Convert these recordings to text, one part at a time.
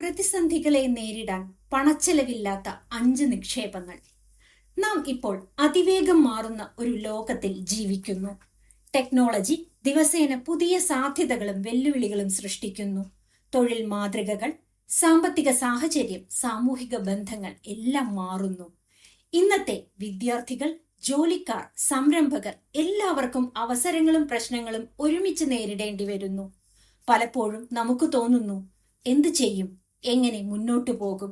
പ്രതിസന്ധികളെ നേരിടാൻ പണച്ചെലവില്ലാത്ത 5 നിക്ഷേപങ്ങൾ. നാം ഇപ്പോൾ അതിവേഗം മാറുന്ന ഒരു ലോകത്തിൽ ജീവിക്കുന്നു. ടെക്നോളജി ദിവസേന പുതിയ സാധ്യതകളും വെല്ലുവിളികളും സൃഷ്ടിക്കുന്നു. തൊഴിൽ മാതൃകകൾ, സാമ്പത്തിക സാഹചര്യം, സാമൂഹിക ബന്ധങ്ങൾ എല്ലാം മാറുന്നു. ഇന്നത്തെ വിദ്യാർത്ഥികൾ, ജോലിക്കാർ, സംരംഭകർ എല്ലാവർക്കും അവസരങ്ങളും പ്രശ്നങ്ങളും ഒരുമിച്ച് നേരിടേണ്ടി വരുന്നു. പലപ്പോഴും നമുക്ക് തോന്നുന്നു, എന്തു ചെയ്യും, എങ്ങനെ മുന്നോട്ടു പോകും?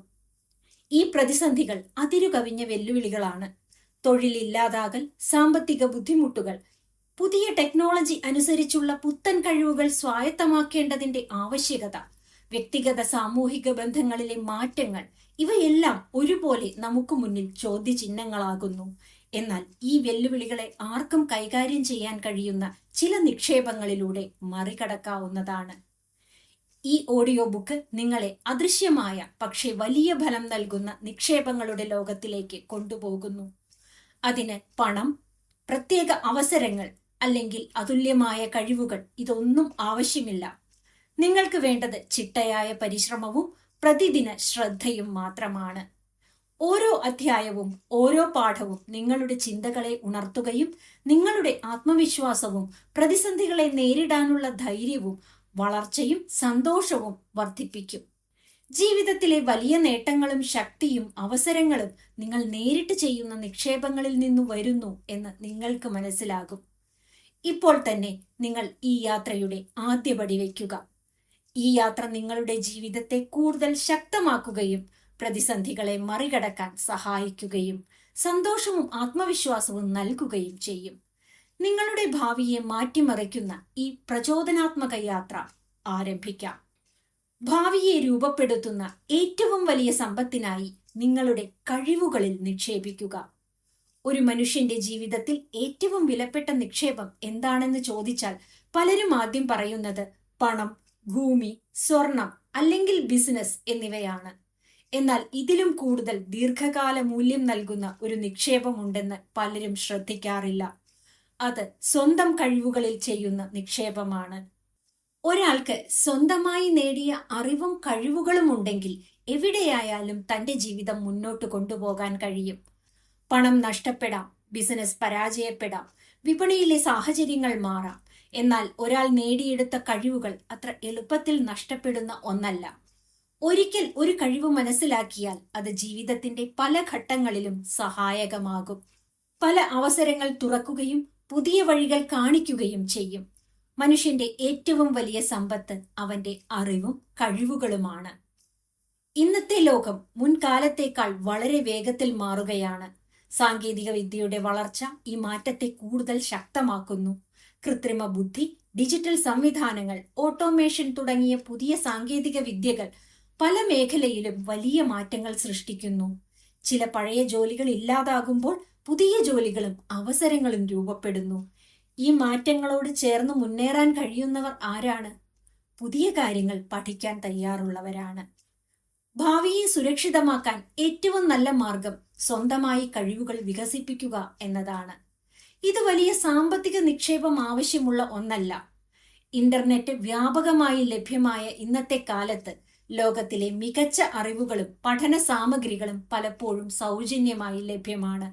ഈ പ്രതിസന്ധികൾ അതിരുകവിഞ്ഞ വെല്ലുവിളികളാണ്. തൊഴിലില്ലാതാകൽ, സാമ്പത്തിക ബുദ്ധിമുട്ടുകൾ, പുതിയ ടെക്നോളജി അനുസരിച്ചുള്ള പുത്തൻ കഴിവുകൾ സ്വായത്തമാക്കേണ്ടതിന്റെ ആവശ്യകത, വ്യക്തിഗത സാമൂഹിക ബന്ധങ്ങളിലെ മാറ്റങ്ങൾ, ഇവയെല്ലാം ഒരുപോലെ നമുക്ക് മുന്നിൽ ചോദ്യചിഹ്നങ്ങളാകുന്നു. എന്നാൽ ഈ വെല്ലുവിളികളെ ആർക്കും കൈകാര്യം ചെയ്യാൻ കഴിയുന്ന ചില നിക്ഷേപങ്ങളിലൂടെ മറികടക്കാവുന്നതാണ്. ഈ ഓഡിയോ ബുക്ക് നിങ്ങളെ അദൃശ്യമായ പക്ഷെ വലിയ ഫലം നൽകുന്ന നിക്ഷേപങ്ങളുടെ ലോകത്തിലേക്ക് കൊണ്ടുപോകുന്നു. അതിന് പണം, പ്രത്യേക അവസരങ്ങൾ അല്ലെങ്കിൽ അതുല്യമായ കഴിവുകൾ ഇതൊന്നും ആവശ്യമില്ല. നിങ്ങൾക്ക് വേണ്ടത് ചിട്ടയായ പരിശ്രമവും പ്രതിദിന ശ്രദ്ധയും മാത്രമാണ്. ഓരോ അധ്യായവും ഓരോ പാഠവും നിങ്ങളുടെ ചിന്തകളെ ഉണർത്തുകയും നിങ്ങളുടെ ആത്മവിശ്വാസവും പ്രതിസന്ധികളെ നേരിടാനുള്ള ധൈര്യവും വളർച്ചയും സന്തോഷവും വർദ്ധിപ്പിക്കും. ജീവിതത്തിലെ വലിയ നേട്ടങ്ങളും ശക്തിയും അവസരങ്ങളും നിങ്ങൾ നേരിട്ട് ചെയ്യുന്ന നിക്ഷേപങ്ങളിൽ നിന്നു വരുന്നു എന്ന് നിങ്ങൾക്ക് മനസ്സിലാകും. ഇപ്പോൾ തന്നെ നിങ്ങൾ ഈ യാത്രയുടെ ആദ്യപടി വയ്ക്കുക. ഈ യാത്ര നിങ്ങളുടെ ജീവിതത്തെ കൂടുതൽ ശക്തമാക്കുകയും പ്രതിസന്ധികളെ മറികടക്കാൻ സഹായിക്കുകയും സന്തോഷവും ആത്മവിശ്വാസവും നൽകുകയും ചെയ്യും. നിങ്ങളുടെ ഭാവിയെ മാറ്റിമറിക്കുന്ന ഈ പ്രചോദനാത്മക യാത്ര ആരംഭിക്കാം. ഭാവിയെ രൂപപ്പെടുത്തുന്ന ഏറ്റവും വലിയ സമ്പത്തിനായി നിങ്ങളുടെ കഴിവുകളിൽ നിക്ഷേപിക്കുക. ഒരു മനുഷ്യന്റെ ജീവിതത്തിൽ ഏറ്റവും വിലപ്പെട്ട നിക്ഷേപം എന്താണെന്ന് ചോദിച്ചാൽ പലരും ആദ്യം പറയുന്നത് പണം, ഭൂമി, സ്വർണം അല്ലെങ്കിൽ ബിസിനസ് എന്നിവയാണ്. എന്നാൽ ഇതിലും കൂടുതൽ ദീർഘകാല മൂല്യം നൽകുന്ന ഒരു നിക്ഷേപമുണ്ടെന്ന് പലരും ശ്രദ്ധിക്കാറില്ല. അത് സ്വന്തം കഴിവുകളിൽ ചെയ്യുന്ന നിക്ഷേപമാണ്. ഒരാൾക്ക് സ്വന്തമായി നേടിയ അറിവും കഴിവുകളും ഉണ്ടെങ്കിൽ എവിടെയായാലും തന്റെ ജീവിതം മുന്നോട്ട് കൊണ്ടുപോകാൻ കഴിയും. പണം നഷ്ടപ്പെടാം, ബിസിനസ് പരാജയപ്പെടാം, വിപണിയിലെ സാഹചര്യങ്ങൾ മാറാം. എന്നാൽ ഒരാൾ നേടിയെടുത്ത കഴിവുകൾ അത്ര എളുപ്പത്തിൽ നഷ്ടപ്പെടുന്ന ഒന്നല്ല. ഒരിക്കൽ ഒരു കഴിവ് മനസ്സിലാക്കിയാൽ അത് ജീവിതത്തിന്റെ പല ഘട്ടങ്ങളിലും സഹായകമാകും. പല അവസരങ്ങൾ തുറക്കുകയും പുതിയ വഴികൾ കാണിക്കുകയും ചെയ്യും. മനുഷ്യന്റെ ഏറ്റവും വലിയ സമ്പത്ത് അവന്റെ അറിവും കഴിവുകളുമാണ്. ഇന്നത്തെ ലോകം മുൻകാലത്തേക്കാൾ വളരെ വേഗത്തിൽ മാറുകയാണ്. സാങ്കേതിക വിദ്യയുടെ വളർച്ച ഈ മാറ്റത്തെ കൂടുതൽ ശക്തമാക്കുന്നു. കൃത്രിമ ബുദ്ധി, ഡിജിറ്റൽ സംവിധാനങ്ങൾ, ഓട്ടോമേഷൻ തുടങ്ങിയ പുതിയ സാങ്കേതിക വിദ്യകൾ പല മേഖലയിലും വലിയ മാറ്റങ്ങൾ സൃഷ്ടിക്കുന്നു. ചില പഴയ ജോലികൾ ഇല്ലാതാകുമ്പോൾ പുതിയ ജോലികളും അവസരങ്ങളും രൂപപ്പെടുന്നു. ഈ മാറ്റങ്ങളോട് ചേർന്ന് മുന്നേറാൻ കഴിയുന്നവർ ആരാണ്? പുതിയ കാര്യങ്ങൾ പഠിക്കാൻ തയ്യാറുള്ളവരാണ്. ഭാവിയെ സുരക്ഷിതമാക്കാൻ ഏറ്റവും നല്ല മാർഗം സ്വന്തമായി കഴിവുകൾ വികസിപ്പിക്കുക എന്നതാണ്. ഇത് വലിയ സാമ്പത്തിക നിക്ഷേപം ആവശ്യമുള്ള ഒന്നല്ല. ഇന്റർനെറ്റ് വ്യാപകമായി ലഭ്യമായ ഇന്നത്തെ കാലത്ത് ലോകത്തിലെ മികച്ച അറിവുകളും പഠന സാമഗ്രികളും പലപ്പോഴും സൗജന്യമായി ലഭ്യമാണ്.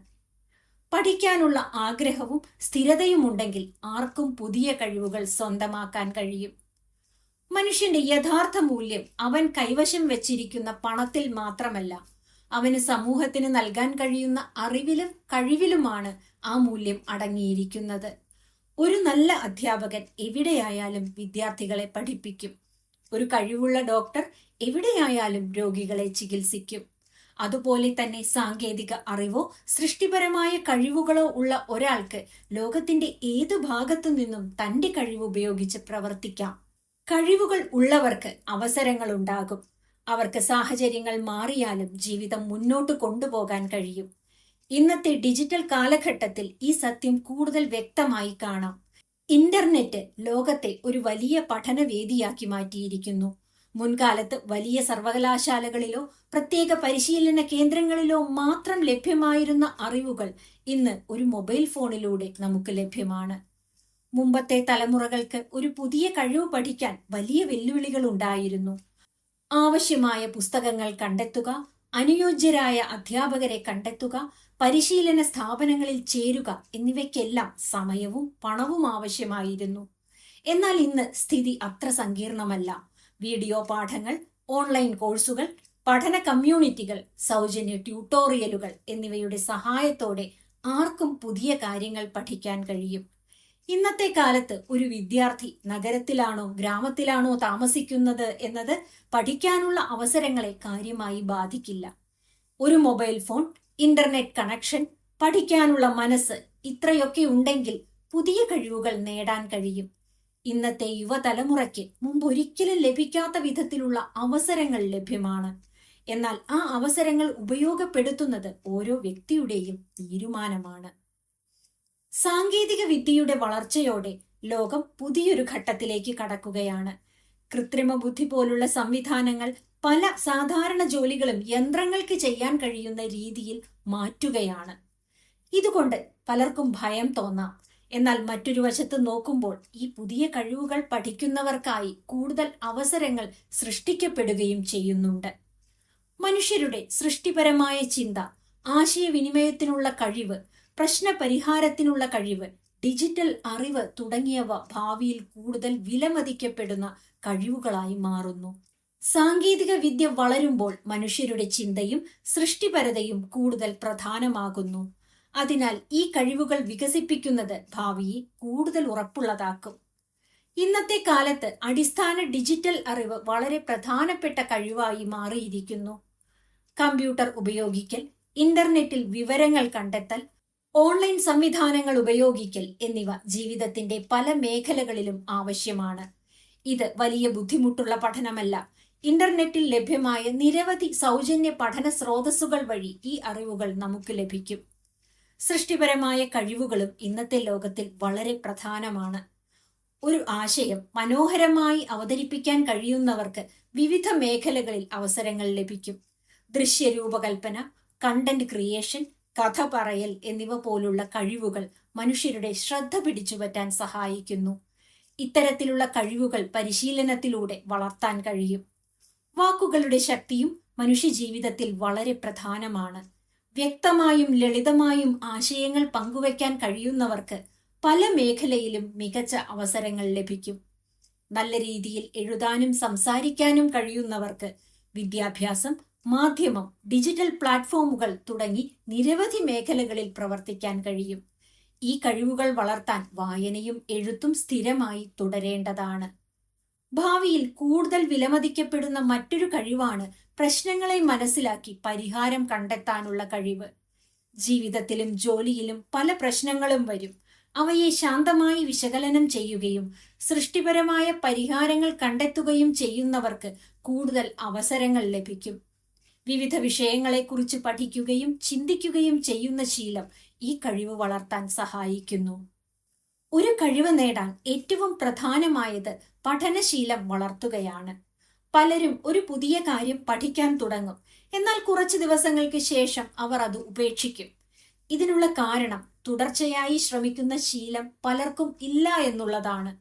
പഠിക്കാനുള്ള ആഗ്രഹവും സ്ഥിരതയും ഉണ്ടെങ്കിൽ ആർക്കും പുതിയ കഴിവുകൾ സ്വന്തമാക്കാൻ കഴിയും. മനുഷ്യന്റെ യഥാർത്ഥ മൂല്യം അവൻ കൈവശം വെച്ചിരിക്കുന്ന പണത്തിൽ മാത്രമല്ല, അവന് സമൂഹത്തിന് നൽകാൻ കഴിയുന്ന അറിവിലും കഴിവിലുമാണ് ആ മൂല്യം അടങ്ങിയിരിക്കുന്നത്. ഒരു നല്ല അധ്യാപകൻ എവിടെയായാലും വിദ്യാർത്ഥികളെ പഠിപ്പിക്കും. ഒരു കഴിവുള്ള ഡോക്ടർ എവിടെയായാലും രോഗികളെ ചികിത്സിക്കും. അതുപോലെ തന്നെ സാങ്കേതിക അറിവോ സൃഷ്ടിപരമായ കഴിവുകളോ ഉള്ള ഒരാൾക്ക് ലോകത്തിന്റെ ഏതു ഭാഗത്തു നിന്നും തന്റെ കഴിവ് ഉപയോഗിച്ച് പ്രവർത്തിക്കാം. കഴിവുകൾ ഉള്ളവർക്ക് അവസരങ്ങൾ ഉണ്ടാകും. അവർക്ക് സാഹചര്യങ്ങൾ മാറിയാലും ജീവിതം മുന്നോട്ട് കൊണ്ടുപോകാൻ കഴിയും. ഇന്നത്തെ ഡിജിറ്റൽ കാലഘട്ടത്തിൽ ഈ സത്യം കൂടുതൽ വ്യക്തമായി കാണാം. ഇന്റർനെറ്റ് ലോകത്തെ ഒരു വലിയ പഠനവേദിയാക്കി മാറ്റിയിരിക്കുന്നു. മുൻകാലത്ത് വലിയ സർവകലാശാലകളിലോ പ്രത്യേക പരിശീലന കേന്ദ്രങ്ങളിലോ മാത്രം ലഭ്യമായിരുന്ന അറിവുകൾ ഇന്ന് ഒരു മൊബൈൽ ഫോണിലൂടെ നമുക്ക് ലഭ്യമാണ്. മുമ്പത്തെ തലമുറകൾക്ക് ഒരു പുതിയ കഴിവ് പഠിക്കാൻ വലിയ വെല്ലുവിളികൾ ഉണ്ടായിരുന്നു. ആവശ്യമായ പുസ്തകങ്ങൾ കണ്ടെത്തുക, അനുയോജ്യരായ അധ്യാപകരെ കണ്ടെത്തുക, പരിശീലന സ്ഥാപനങ്ങളിൽ ചേരുക എന്നിവയ്ക്കെല്ലാം സമയവും പണവും ആവശ്യമായിരുന്നു. എന്നാൽ ഇന്ന് സ്ഥിതി അത്ര സങ്കീർണമല്ല. വീഡിയോ പാഠങ്ങൾ, ഓൺലൈൻ കോഴ്സുകൾ, പഠന കമ്മ്യൂണിറ്റികൾ, സൗജന്യ ട്യൂട്ടോറിയലുകൾ എന്നിവയുടെ സഹായത്തോടെ ആർക്കും പുതിയ കാര്യങ്ങൾ പഠിക്കാൻ കഴിയും. ഇന്നത്തെ കാലത്ത് ഒരു വിദ്യാർത്ഥി നഗരത്തിലാണോ ഗ്രാമത്തിലാണോ താമസിക്കുന്നത് എന്നത് പഠിക്കാനുള്ള അവസരങ്ങളെ കാര്യമായി ബാധിക്കില്ല. ഒരു മൊബൈൽ ഫോൺ, ഇന്റർനെറ്റ് കണക്ഷൻ, പഠിക്കാനുള്ള മനസ്സ് ഇത്രയൊക്കെ ഉണ്ടെങ്കിൽ പുതിയ കഴിവുകൾ നേടാൻ കഴിയും. ഇന്നത്തെ യുവതലമുറയ്ക്ക് മുമ്പൊരിക്കലും ലഭിക്കാത്ത വിധത്തിലുള്ള അവസരങ്ങൾ ലഭ്യമാണ്. എന്നാൽ ആ അവസരങ്ങൾ ഉപയോഗപ്പെടുത്തുന്നത് ഓരോ വ്യക്തിയുടെയും തീരുമാനമാണ്. സാങ്കേതിക വിദ്യയുടെ വളർച്ചയോടെ ലോകം പുതിയൊരു ഘട്ടത്തിലേക്ക് കടക്കുകയാണ്. കൃത്രിമ ബുദ്ധി പോലുള്ള സംവിധാനങ്ങൾ പല സാധാരണ ജോലികളും യന്ത്രങ്ങൾക്ക് ചെയ്യാൻ കഴിയുന്ന രീതിയിൽ മാറ്റുകയാണ്. ഇതുകൊണ്ട് പലർക്കും ഭയം തോന്നാം. എന്നാൽ മറ്റൊരു വശത്ത് നോക്കുമ്പോൾ ഈ പുതിയ കഴിവുകൾ പഠിക്കുന്നവർക്കായി കൂടുതൽ അവസരങ്ങൾ സൃഷ്ടിക്കപ്പെടുകയും ചെയ്യുന്നുണ്ട്. മനുഷ്യരുടെ സൃഷ്ടിപരമായ ചിന്ത, ആശയവിനിമയത്തിനുള്ള കഴിവ്, പ്രശ്നപരിഹാരത്തിനുള്ള കഴിവ്, ഡിജിറ്റൽ അറിവ് തുടങ്ങിയവ ഭാവിയിൽ കൂടുതൽ വിലമതിക്കപ്പെടുന്ന കഴിവുകളായി മാറുന്നു. സാങ്കേതിക വിദ്യ വളരുമ്പോൾ മനുഷ്യരുടെ ചിന്തയും സൃഷ്ടിപരതയും കൂടുതൽ പ്രധാനമാകുന്നു. അതിനാൽ ഈ കഴിവുകൾ വികസിപ്പിക്കുന്നത് ഭാവിയെ കൂടുതൽ ഉറപ്പുള്ളതാക്കും. ഇന്നത്തെ കാലത്ത് അടിസ്ഥാന ഡിജിറ്റൽ അറിവ് വളരെ പ്രധാനപ്പെട്ട കഴിവായി മാറിയിരിക്കുന്നു. കമ്പ്യൂട്ടർ ഉപയോഗിക്കൽ, ഇന്റർനെറ്റിൽ വിവരങ്ങൾ കണ്ടെത്തൽ, ഓൺലൈൻ സംവിധാനങ്ങൾ ഉപയോഗിക്കൽ എന്നിവ ജീവിതത്തിന്റെ പല മേഖലകളിലും ആവശ്യമാണ്. ഇത് വലിയ ബുദ്ധിമുട്ടുള്ള പഠനമല്ല. ഇന്റർനെറ്റിൽ ലഭ്യമായ നിരവധി സൗജന്യ പഠന സ്രോതസ്സുകൾ വഴി ഈ അറിവുകൾ നമുക്ക് ലഭിക്കും. സൃഷ്ടിപരമായ കഴിവുകളും ഇന്നത്തെ ലോകത്തിൽ വളരെ പ്രധാനമാണ്. ഒരു ആശയം മനോഹരമായി അവതരിപ്പിക്കാൻ കഴിയുന്നവർക്ക് വിവിധ മേഖലകളിൽ അവസരങ്ങൾ ലഭിക്കും. ദൃശ്യരൂപകൽപ്പന, കണ്ടന്റ് ക്രിയേഷൻ, കഥ പറയൽ എന്നിവ പോലുള്ള കഴിവുകൾ മനുഷ്യരുടെ ശ്രദ്ധ പിടിച്ചുപറ്റാൻ സഹായിക്കുന്നു. ഇത്തരത്തിലുള്ള കഴിവുകൾ പരിശീലനത്തിലൂടെ വളർത്താൻ കഴിയും. വാക്കുകളുടെ ശക്തിയും മനുഷ്യജീവിതത്തിൽ വളരെ പ്രധാനമാണ്. വ്യക്തമായും ലളിതമായും ആശയങ്ങൾ പങ്കുവയ്ക്കാൻ കഴിയുന്നവർക്ക് പല മേഖലയിലും മികച്ച അവസരങ്ങൾ ലഭിക്കും. നല്ല രീതിയിൽ എഴുതാനും സംസാരിക്കാനും കഴിയുന്നവർക്ക് വിദ്യാഭ്യാസം, മാധ്യമം, ഡിജിറ്റൽ പ്ലാറ്റ്ഫോമുകൾ തുടങ്ങി നിരവധി മേഖലകളിൽ പ്രവർത്തിക്കാൻ കഴിയും. ഈ കഴിവുകൾ വളർത്താൻ വായനയും എഴുത്തും സ്ഥിരമായി തുടരേണ്ടതാണ്. ഭാവിയിൽ കൂടുതൽ വിലമതിക്കപ്പെടുന്ന മറ്റൊരു കഴിവാണ് പ്രശ്നങ്ങളെ മനസ്സിലാക്കി പരിഹാരം കണ്ടെത്താനുള്ള കഴിവ്. ജീവിതത്തിലും ജോലിയിലും പല പ്രശ്നങ്ങളും വരും. അവയെ ശാന്തമായി വിശകലനം ചെയ്യുകയും സൃഷ്ടിപരമായ പരിഹാരങ്ങൾ കണ്ടെത്തുകയും ചെയ്യുന്നവർക്ക് കൂടുതൽ അവസരങ്ങൾ ലഭിക്കും. വിവിധ വിഷയങ്ങളെക്കുറിച്ച് പഠിക്കുകയും ചിന്തിക്കുകയും ചെയ്യുന്ന ശീലം ഈ കഴിവ് വളർത്താൻ സഹായിക്കുന്നു. ഒരു കഴിവ് നേടാൻ ഏറ്റവും പ്രധാനമായത് പഠനശീലം വളർത്തുകയാണ്. പലരും ഒരു പുതിയ കാര്യം പഠിക്കാൻ തുടങ്ങും. എന്നാൽ കുറച്ച് ദിവസങ്ങൾക്ക് ശേഷം അവർ അത് ഉപേക്ഷിക്കും. ഇതിനുള്ള കാരണം തുടർച്ചയായി ശ്രമിക്കുന്ന ശീലം പലർക്കും ഇല്ല എന്നുള്ളതാണ്.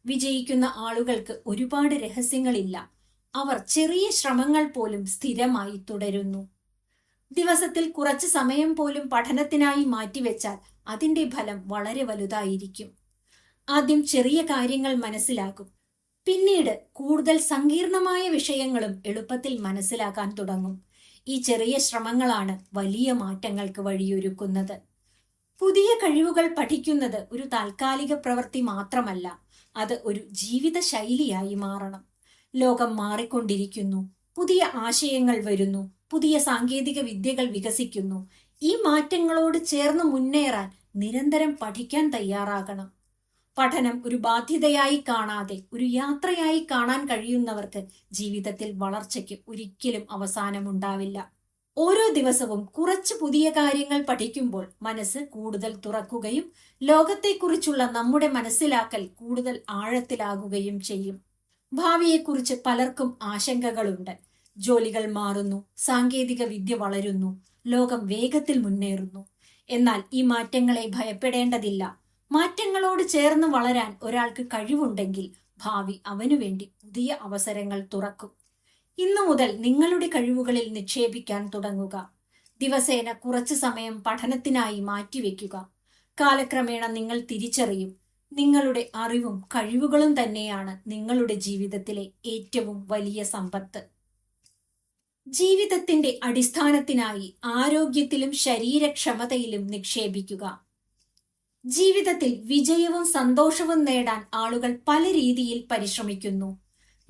വിജയിക്കുന്ന ആളുകൾക്ക് ഒരുപാട് രഹസ്യങ്ങളില്ല. അവർ ചെറിയ ശ്രമങ്ങൾ പോലും സ്ഥിരമായി തുടരുന്നു. ദിവസത്തിൽ കുറച്ച് സമയം പോലും പഠനത്തിനായി മാറ്റിവെച്ചാൽ അതിന്റെ ഫലം വളരെ വലുതായിരിക്കും. ആദ്യം ചെറിയ കാര്യങ്ങൾ മനസ്സിലാക്കും. പിന്നീട് കൂടുതൽ സങ്കീർണമായ വിഷയങ്ങളും എളുപ്പത്തിൽ മനസ്സിലാക്കാൻ തുടങ്ങും. ഈ ചെറിയ ശ്രമങ്ങളാണ് വലിയ മാറ്റങ്ങൾക്ക് വഴിയൊരുക്കുന്നത്. പുതിയ കഴിവുകൾ പഠിക്കുന്നത് ഒരു താൽക്കാലിക പ്രവൃത്തി മാത്രമല്ല, അത് ഒരു ജീവിത ശൈലിയായി മാറണം. ലോകം മാറിക്കൊണ്ടിരിക്കുന്നു. പുതിയ ആശയങ്ങൾ വരുന്നു. പുതിയ സാങ്കേതിക വിദ്യകൾ വികസിക്കുന്നു. ഈ മാറ്റങ്ങളോട് ചേർന്ന് മുന്നേറാൻ നിരന്തരം പഠിക്കാൻ തയ്യാറാകണം. പഠനം ഒരു ബാധ്യതയായി കാണാതെ ഒരു യാത്രയായി കാണാൻ കഴിയുന്നവർക്ക് ജീവിതത്തിൽ വളർച്ചയ്ക്ക് ഒരിക്കലും അവസാനമുണ്ടാവില്ല. ഓരോ ദിവസവും കുറച്ച് പുതിയ കാര്യങ്ങൾ പഠിക്കുമ്പോൾ മനസ്സ് കൂടുതൽ തുറക്കുകയും ലോകത്തെക്കുറിച്ചുള്ള നമ്മുടെ മനസ്സിലാക്കൽ കൂടുതൽ ആഴത്തിലാകുകയും ചെയ്യും. ഭാവിയെക്കുറിച്ച് പലർക്കും ആശങ്കകളുണ്ട്. ജോലികൾ മാറുന്നു, സാങ്കേതിക വിദ്യ വളരുന്നു, ലോകം വേഗത്തിൽ മുന്നേറുന്നു. എന്നാൽ ഈ മാറ്റങ്ങളെ ഭയപ്പെടേണ്ടതില്ല. മാറ്റങ്ങളോട് ചേർന്ന് വളരാൻ ഒരാൾക്ക് കഴിവുണ്ടെങ്കിൽ ഭാവി അവനു വേണ്ടി പുതിയ അവസരങ്ങൾ തുറക്കും. ഇന്നു മുതൽ നിങ്ങളുടെ കഴിവുകളിൽ നിക്ഷേപിക്കാൻ തുടങ്ങുക. ദിവസേന കുറച്ചു സമയം പഠനത്തിനായി മാറ്റിവെക്കുക. കാലക്രമേണ നിങ്ങൾ തിരിച്ചറിയും, നിങ്ങളുടെ അറിവും കഴിവുകളും തന്നെയാണ് നിങ്ങളുടെ ജീവിതത്തിലെ ഏറ്റവും വലിയ സമ്പത്ത്. ജീവിതത്തിന്റെ അടിസ്ഥാനത്തിനായി ആരോഗ്യത്തിലും ശരീരക്ഷമതയിലും നിക്ഷേപിക്കുക. ജീവിതത്തിൽ വിജയവും സന്തോഷവും നേടാൻ ആളുകൾ പല രീതിയിൽ പരിശ്രമിക്കുന്നു.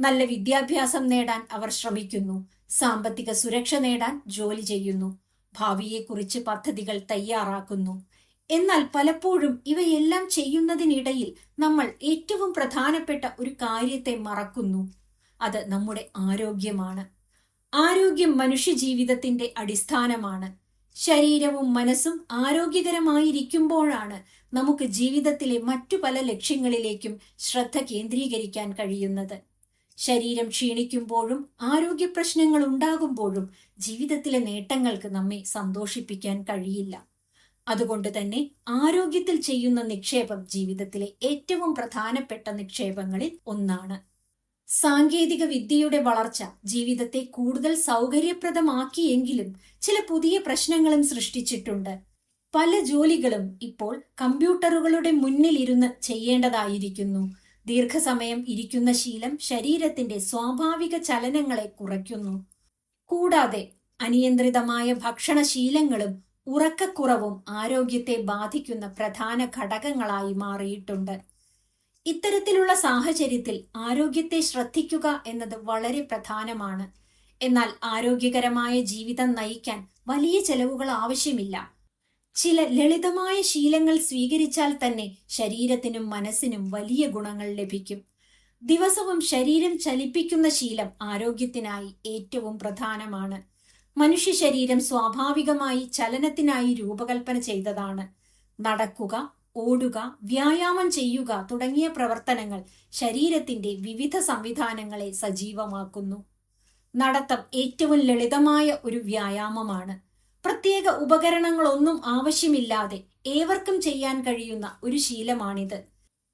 നല്ല വിദ്യാഭ്യാസം നേടാൻ അവർ ശ്രമിക്കുന്നു. സാമ്പത്തിക സുരക്ഷ നേടാൻ ജോലി ചെയ്യുന്നു. ഭാവിയെക്കുറിച്ച് പദ്ധതികൾ തയ്യാറാക്കുന്നു. എന്നാൽ പലപ്പോഴും ഇവയെല്ലാം ചെയ്യുന്നതിനിടയിൽ നമ്മൾ ഏറ്റവും പ്രധാനപ്പെട്ട ഒരു കാര്യത്തെ മറക്കുന്നു. അത് നമ്മുടെ ആരോഗ്യമാണ്. ആരോഗ്യം മനുഷ്യജീവിതത്തിന്റെ അടിസ്ഥാനമാണ്. ശരീരവും മനസ്സും ആരോഗ്യകരമായിരിക്കുമ്പോഴാണ് നമുക്ക് ജീവിതത്തിലെ മറ്റു പല ലക്ഷ്യങ്ങളിലേക്കും ശ്രദ്ധ കേന്ദ്രീകരിക്കാൻ കഴിയുന്നത്. ശരീരം ക്ഷീണിക്കുമ്പോഴും ആരോഗ്യ പ്രശ്നങ്ങൾ ഉണ്ടാകുമ്പോഴും ജീവിതത്തിലെ നേട്ടങ്ങൾക്ക് നമ്മെ സന്തോഷിപ്പിക്കാൻ കഴിയില്ല. അതുകൊണ്ട് തന്നെ ആരോഗ്യത്തിൽ ചെയ്യുന്ന നിക്ഷേപം ജീവിതത്തിലെ ഏറ്റവും പ്രധാനപ്പെട്ട നിക്ഷേപങ്ങളിൽ ഒന്നാണ്. സാങ്കേതിക വിദ്യയുടെ വളർച്ച ജീവിതത്തെ കൂടുതൽ സൗകര്യപ്രദമാക്കിയെങ്കിലും ചില പുതിയ പ്രശ്നങ്ങളും സൃഷ്ടിച്ചിട്ടുണ്ട്. പല ജോലികളും ഇപ്പോൾ കമ്പ്യൂട്ടറുകളുടെ മുന്നിൽ ഇരുന്ന് ചെയ്യേണ്ടതായിരിക്കുന്നു. ദീർഘസമയം ഇരിക്കുന്ന ശീലം ശരീരത്തിന്റെ സ്വാഭാവിക ചലനങ്ങളെ കുറയ്ക്കുന്നു. കൂടാതെ അനിയന്ത്രിതമായ ഭക്ഷണശീലങ്ങളും ഉറക്കക്കുറവും ആരോഗ്യത്തെ ബാധിക്കുന്ന പ്രധാന ഘടകങ്ങളായി മാറിയിട്ടുണ്ട്. ഇത്തരത്തിലുള്ള സാഹചര്യത്തിൽ ആരോഗ്യത്തെ ശ്രദ്ധിക്കുക എന്നത് വളരെ പ്രധാനമാണ്. എന്നാൽ ആരോഗ്യകരമായ ജീവിതം നയിക്കാൻ വലിയ ചെലവുകൾ ആവശ്യമില്ല. ചില ലളിതമായ ശീലങ്ങൾ സ്വീകരിച്ചാൽ തന്നെ ശരീരത്തിനും മനസ്സിനും വലിയ ഗുണങ്ങൾ ലഭിക്കും. ദിവസവും ശരീരം ചലിപ്പിക്കുന്ന ശീലം ആരോഗ്യത്തിനായി ഏറ്റവും പ്രധാനമാണ്. മനുഷ്യ ശരീരം സ്വാഭാവികമായി ചലനത്തിനായി രൂപകൽപ്പന ചെയ്തതാണ്. നടക്കുക, ഓടുക, വ്യായാമം ചെയ്യുക തുടങ്ങിയ പ്രവർത്തനങ്ങൾ ശരീരത്തിന്റെ വിവിധ സംവിധാനങ്ങളെ സജീവമാക്കുന്നു. നടത്തം ഏറ്റവും ലളിതമായ ഒരു വ്യായാമമാണ്. പ്രത്യേക ഉപകരണങ്ങളൊന്നും ആവശ്യമില്ലാതെ ഏവർക്കും ചെയ്യാൻ കഴിയുന്ന ഒരു ശീലമാണിത്.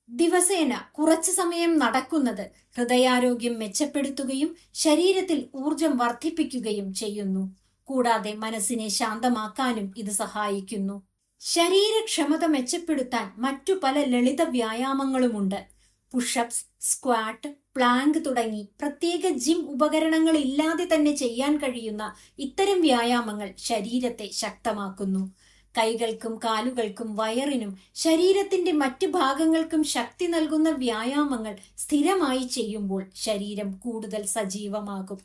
ദിവസേന കുറച്ചു സമയം നടക്കുന്നത് ഹൃദയാരോഗ്യം മെച്ചപ്പെടുത്തുകയും ശരീരത്തിൽ ഊർജം വർദ്ധിപ്പിക്കുകയും ചെയ്യുന്നു. കൂടാതെ മനസ്സിനെ ശാന്തമാക്കാനും ഇത് സഹായിക്കുന്നു. ശരീരക്ഷമത മെച്ചപ്പെടുത്താൻ മറ്റു പല ലളിത വ്യായാമങ്ങളുമുണ്ട്. പുഷപ്സ്, സ്ക്വാട്ട്, പ്ലാങ്ക് തുടങ്ങി പ്രത്യേക ജിം ഉപകരണങ്ങൾ ഇല്ലാതെ തന്നെ ചെയ്യാൻ കഴിയുന്ന ഇത്തരം വ്യായാമങ്ങൾ ശരീരത്തെ ശക്തമാക്കുന്നു. കൈകൾക്കും കാലുകൾക്കും വയറിനും ശരീരത്തിന്റെ മറ്റു ഭാഗങ്ങൾക്കും ശക്തി നൽകുന്ന വ്യായാമങ്ങൾ സ്ഥിരമായി ചെയ്യുമ്പോൾ ശരീരം കൂടുതൽ സജീവമാകും.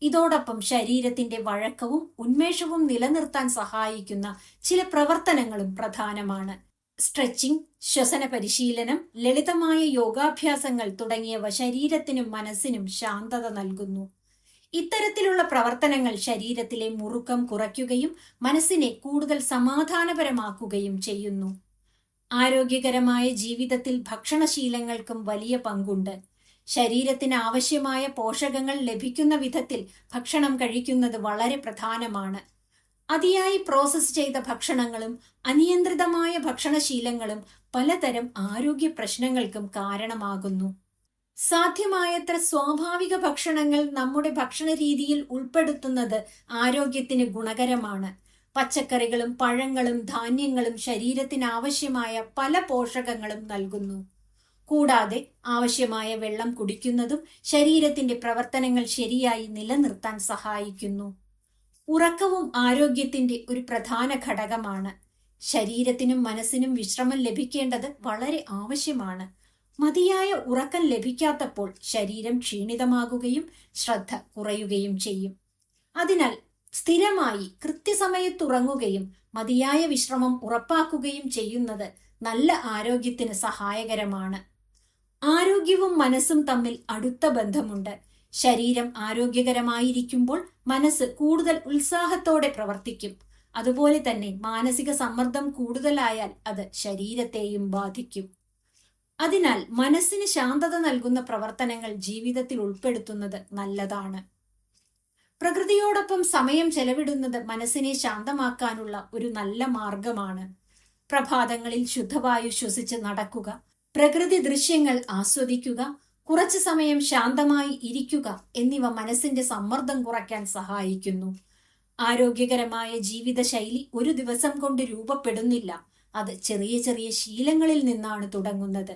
ഇതോടൊപ്പം ശരീരത്തിന്റെ വഴക്കവും ഉന്മേഷവും നിലനിർത്താൻ സഹായിക്കുന്ന ചില പ്രവർത്തനങ്ങളും പ്രധാനമാണ്. സ്ട്രെച്ചിങ്, ശ്വസന പരിശീലനം, ലളിതമായ യോഗാഭ്യാസങ്ങൾ തുടങ്ങിയവ ശരീരത്തിനും മനസ്സിനും ശാന്തത നൽകുന്നു. ഇത്തരത്തിലുള്ള പ്രവർത്തനങ്ങൾ ശരീരത്തിലെ മുറുക്കം കുറയ്ക്കുകയും മനസ്സിനെ കൂടുതൽ സമാധാനപരമാക്കുകയും ചെയ്യുന്നു. ആരോഗ്യകരമായ ജീവിതത്തിൽ ഭക്ഷണശീലങ്ങൾക്കും വലിയ പങ്കുണ്ട്. ശരീരത്തിന് ആവശ്യമായ പോഷകങ്ങൾ ലഭിക്കുന്ന വിധത്തിൽ ഭക്ഷണം കഴിക്കുന്നത് വളരെ പ്രധാനമാണ്. അതിയായി പ്രോസസ് ചെയ്ത ഭക്ഷണങ്ങളും അനിയന്ത്രിതമായ ഭക്ഷണശീലങ്ങളും പലതരം ആരോഗ്യ പ്രശ്നങ്ങൾക്കും കാരണമാകുന്നു. സാധ്യമായത്ര സ്വാഭാവിക ഭക്ഷണങ്ങൾ നമ്മുടെ ഭക്ഷണ രീതിയിൽ ഉൾപ്പെടുത്തുന്നത് ആരോഗ്യത്തിന് ഗുണകരമാണ്. പച്ചക്കറികളും പഴങ്ങളും ധാന്യങ്ങളും ശരീരത്തിന് ആവശ്യമായ പല പോഷകങ്ങളും നൽകുന്നു. കൂടാതെ ആവശ്യമായ വെള്ളം കുടിക്കുന്നതും ശരീരത്തിന്റെ പ്രവർത്തനങ്ങൾ ശരിയായി നിലനിർത്താൻ സഹായിക്കുന്നു. ഉറക്കവും ആരോഗ്യത്തിന്റെ ഒരു പ്രധാന ഘടകമാണ്. ശരീരത്തിനും മനസ്സിനും വിശ്രമം ലഭിക്കേണ്ടത് വളരെ ആവശ്യമാണ്. മതിയായ ഉറക്കം ലഭിക്കാത്തപ്പോൾ ശരീരം ക്ഷീണിതമാകുകയും ശ്രദ്ധ കുറയുകയും ചെയ്യും. അതിനാൽ സ്ഥിരമായി കൃത്യസമയത്തുറങ്ങുകയും മതിയായ വിശ്രമം ഉറപ്പാക്കുകയും ചെയ്യുന്നത് നല്ല ആരോഗ്യത്തിന് സഹായകരമാണ്. ആരോഗ്യവും മനസ്സും തമ്മിൽ അടുത്ത ബന്ധമുണ്ട്. ശരീരം ആരോഗ്യകരമായിരിക്കുമ്പോൾ മനസ്സ് കൂടുതൽ ഉത്സാഹത്തോടെ പ്രവർത്തിക്കും. അതുപോലെ തന്നെ മാനസിക സമ്മർദ്ദം കൂടുതലായാൽ അത് ശരീരത്തെയും ബാധിക്കും. അതിനാൽ മനസ്സിന് ശാന്തത നൽകുന്ന പ്രവർത്തനങ്ങൾ ജീവിതത്തിൽ ഉൾപ്പെടുത്തുന്നത് നല്ലതാണ്. പ്രകൃതിയോടൊപ്പം സമയം ചെലവിടുന്നത് മനസ്സിനെ ശാന്തമാക്കാനുള്ള ഒരു നല്ല മാർഗമാണ്. പ്രഭാതങ്ങളിൽ ശുദ്ധവായു ശ്വസിച്ച് നടക്കുക, പ്രകൃതി ദൃശ്യങ്ങൾ ആസ്വദിക്കുക, കുറച്ചു സമയം ശാന്തമായി ഇരിക്കുക എന്നിവ മനസ്സിന്റെ സമ്മർദ്ദം കുറയ്ക്കാൻ സഹായിക്കുന്നു. ആരോഗ്യകരമായ ജീവിതശൈലി ഒരു ദിവസം കൊണ്ട് രൂപപ്പെടുന്നില്ല. അത് ചെറിയ ചെറിയ ശീലങ്ങളിൽ നിന്നാണ് തുടങ്ങുന്നത്.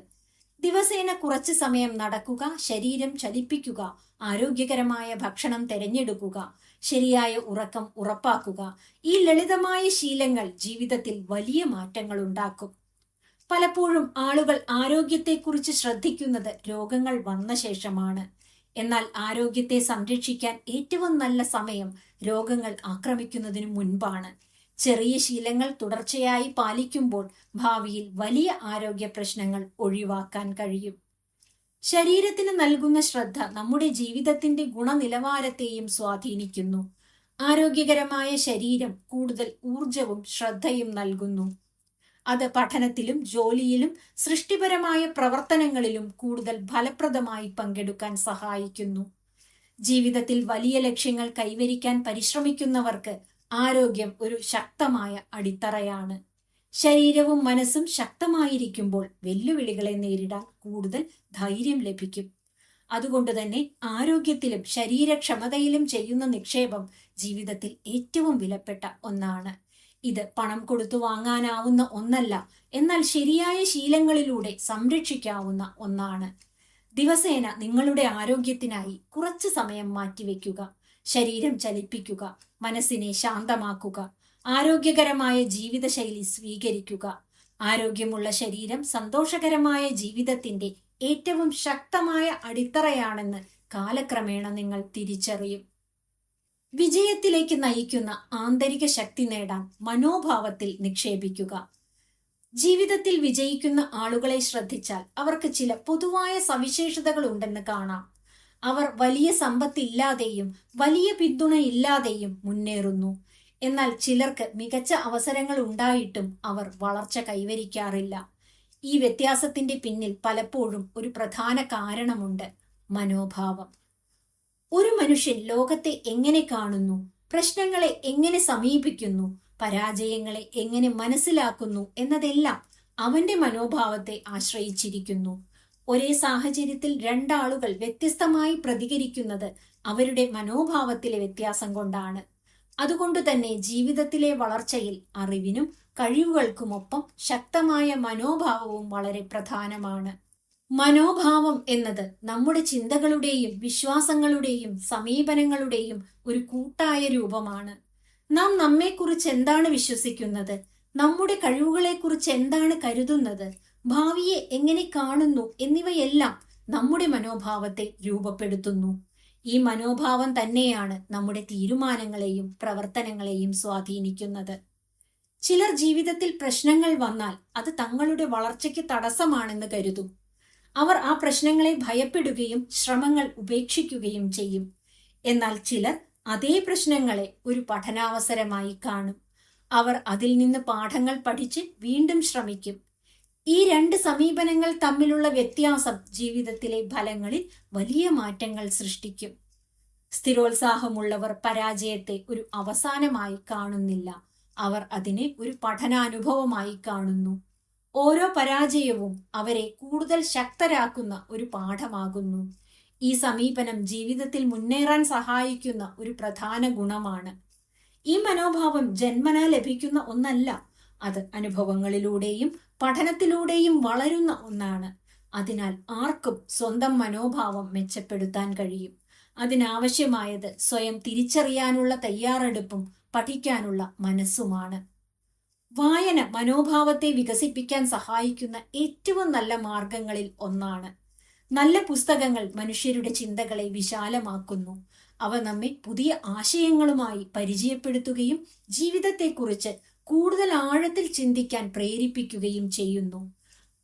ദിവസേന കുറച്ചു സമയം നടക്കുക, ശരീരം ചലിപ്പിക്കുക, ആരോഗ്യകരമായ ഭക്ഷണം തിരഞ്ഞെടുക്കുക, ശരിയായ ഉറക്കം ഉറപ്പാക്കുക. ഈ ലളിതമായ ശീലങ്ങൾ ജീവിതത്തിൽ വലിയ മാറ്റങ്ങൾ ഉണ്ടാക്കും. പലപ്പോഴും ആളുകൾ ആരോഗ്യത്തെക്കുറിച്ച് ശ്രദ്ധിക്കുന്നത് രോഗങ്ങൾ വന്ന ശേഷമാണ്. എന്നാൽ ആരോഗ്യത്തെ സംരക്ഷിക്കാൻ ഏറ്റവും നല്ല സമയം രോഗങ്ങൾ ആക്രമിക്കുന്നതിനു മുൻപാണ്. ചെറിയ ശീലങ്ങൾ തുടർച്ചയായി പാലിക്കുമ്പോൾ ഭാവിയിൽ വലിയ ആരോഗ്യ പ്രശ്നങ്ങൾ ഒഴിവാക്കാൻ കഴിയും. ശരീരത്തിന് നൽകുന്ന ശ്രദ്ധ നമ്മുടെ ജീവിതത്തിന്റെ ഗുണനിലവാരത്തെയും സ്വാധീനിക്കുന്നു. ആരോഗ്യകരമായ ശരീരം കൂടുതൽ ഊർജവും ശ്രദ്ധയും നൽകുന്നു. അത് പഠനത്തിലും ജോലിയിലും സൃഷ്ടിപരമായ പ്രവർത്തനങ്ങളിലും കൂടുതൽ ഫലപ്രദമായി പങ്കെടുക്കാൻ സഹായിക്കുന്നു. ജീവിതത്തിൽ വലിയ ലക്ഷ്യങ്ങൾ കൈവരിക്കാൻ പരിശ്രമിക്കുന്നവർക്ക് ആരോഗ്യം ഒരു ശക്തമായ അടിത്തറയാണ്. ശരീരവും മനസ്സും ശക്തമായിരിക്കുമ്പോൾ വെല്ലുവിളികളെ നേരിടാൻ കൂടുതൽ ധൈര്യം ലഭിക്കും. അതുകൊണ്ട് തന്നെ ആരോഗ്യത്തിലും ശരീരക്ഷമതയിലും ചെയ്യുന്ന നിക്ഷേപം ജീവിതത്തിൽ ഏറ്റവും വിലപ്പെട്ട ഒന്നാണ്. ഇത് പണം കൊടുത്തു വാങ്ങാനാവുന്ന ഒന്നല്ല, എന്നാൽ ശരിയായ ശീലങ്ങളിലൂടെ സംരക്ഷിക്കാവുന്ന ഒന്നാണ്. ദിവസേന നിങ്ങളുടെ ആരോഗ്യത്തിനായി കുറച്ചു സമയം മാറ്റിവെക്കുക. ശരീരം ചലിപ്പിക്കുക, മനസ്സിനെ ശാന്തമാക്കുക, ആരോഗ്യകരമായ ജീവിതശൈലി സ്വീകരിക്കുക. ആരോഗ്യമുള്ള ശരീരം സന്തോഷകരമായ ജീവിതത്തിന്റെ ഏറ്റവും ശക്തമായ അടിത്തറയാണെന്ന് കാലക്രമേണ നിങ്ങൾ തിരിച്ചറിയും. വിജയത്തിലേക്ക് നയിക്കുന്ന ആന്തരിക ശക്തി നേടാൻ മനോഭാവത്തിൽ നിക്ഷേപിക്കുക. ജീവിതത്തിൽ വിജയിക്കുന്ന ആളുകളെ ശ്രദ്ധിച്ചാൽ അവർക്ക് ചില പൊതുവായ സവിശേഷതകൾ ഉണ്ടെന്ന് കാണാം. അവർ വലിയ സമ്പത്തില്ലാതെയും വലിയ പിന്തുണ ഇല്ലാതെയും മുന്നേറുന്നു. എന്നാൽ ചിലർക്ക് മികച്ച അവസരങ്ങൾ ഉണ്ടായിട്ടും അവർ വളർച്ച കൈവരിക്കാറില്ല. ഈ വ്യത്യാസത്തിന്റെ പിന്നിൽ പലപ്പോഴും ഒരു പ്രധാന കാരണമുണ്ട്: മനോഭാവം. ഒരു മനുഷ്യൻ ലോകത്തെ എങ്ങനെ കാണുന്നു, പ്രശ്നങ്ങളെ എങ്ങനെ സമീപിക്കുന്നു, പരാജയങ്ങളെ എങ്ങനെ മനസ്സിലാക്കുന്നു എന്നതെല്ലാം അവന്റെ മനോഭാവത്തെ ആശ്രയിച്ചിരിക്കുന്നു. ഒരേ സാഹചര്യത്തിൽ രണ്ടാളുകൾ വ്യത്യസ്തമായി പ്രതികരിക്കുന്നത് അവരുടെ മനോഭാവത്തിലെ വ്യത്യാസം കൊണ്ടാണ്. അതുകൊണ്ട് തന്നെ ജീവിതത്തിലെ വളർച്ചയിൽ അറിവിനും കഴിവുകൾക്കുമൊപ്പം ശക്തമായ മനോഭാവവും വളരെ പ്രധാനമാണ്. മനോഭാവം എന്നത് നമ്മുടെ ചിന്തകളുടെയും വിശ്വാസങ്ങളുടെയും സമീപനങ്ങളുടെയും ഒരു കൂട്ടായ രൂപമാണ്. നാം നമ്മെക്കുറിച്ച് എന്താണ് വിശ്വസിക്കുന്നത്, നമ്മുടെ കഴിവുകളെക്കുറിച്ച് എന്താണ് കരുതുന്നത്, ഭാവിയെ എങ്ങനെ കാണുന്നു എന്നിവയെല്ലാം നമ്മുടെ മനോഭാവത്തെ രൂപപ്പെടുത്തുന്നു. ഈ മനോഭാവം തന്നെയാണ് നമ്മുടെ തീരുമാനങ്ങളെയും പ്രവർത്തനങ്ങളെയും സ്വാധീനിക്കുന്നത്. ചിലർ ജീവിതത്തിൽ പ്രശ്നങ്ങൾ വന്നാൽ അത് തങ്ങളുടെ വളർച്ചയ്ക്ക് തടസ്സമാണെന്ന് കരുതും. അവർ ആ പ്രശ്നങ്ങളെ ഭയപ്പെടുകയും ശ്രമങ്ങൾ ഉപേക്ഷിക്കുകയും ചെയ്യും. എന്നാൽ ചിലർ അതേ പ്രശ്നങ്ങളെ ഒരു പഠനാവസരമായി കാണും. അവർ അതിൽ നിന്ന് പാഠങ്ങൾ പഠിച്ച് വീണ്ടും ശ്രമിക്കും. ഈ രണ്ട് സമീപനങ്ങൾ തമ്മിലുള്ള വ്യത്യാസം ജീവിതത്തിലെ ഫലങ്ങളിൽ വലിയ മാറ്റങ്ങൾ സൃഷ്ടിക്കും. സ്ഥിരോത്സാഹമുള്ളവർ പരാജയത്തെ ഒരു അവസാനമായി കാണുന്നില്ല, അവർ അതിനെ ഒരു പഠനാനുഭവമായി കാണുന്നു. ഓരോ പരാജയവും അവരെ കൂടുതൽ ശക്തരാക്കുന്ന ഒരു പാഠമാകുന്നു. ഈ സമീപനം ജീവിതത്തിൽ മുന്നേറാൻ സഹായിക്കുന്ന ഒരു പ്രധാന ഗുണമാണ്. ഈ മനോഭാവം ജന്മനാ ലഭിക്കുന്ന ഒന്നല്ല, അത് അനുഭവങ്ങളിലൂടെയും പഠനത്തിലൂടെയും വളരുന്ന ഒന്നാണ്. അതിനാൽ ആർക്കും സ്വന്തം മനോഭാവം മെച്ചപ്പെടുത്താൻ കഴിയും. അതിനാവശ്യമായത് സ്വയം തിരിച്ചറിയാനുള്ള തയ്യാറെടുപ്പും പഠിക്കാനുള്ള മനസ്സുമാണ്. വായന മനോഭാവത്തെ വികസിപ്പിക്കാൻ സഹായിക്കുന്ന ഏറ്റവും നല്ല മാർഗങ്ങളിൽ ഒന്നാണ്. നല്ല പുസ്തകങ്ങൾ മനുഷ്യരുടെ ചിന്തകളെ വിശാലമാക്കുന്നു. അവ നമ്മെ പുതിയ ആശയങ്ങളുമായി പരിചയപ്പെടുത്തുകയും ജീവിതത്തെക്കുറിച്ച് കൂടുതൽ ആഴത്തിൽ ചിന്തിക്കാൻ പ്രേരിപ്പിക്കുകയും ചെയ്യുന്നു.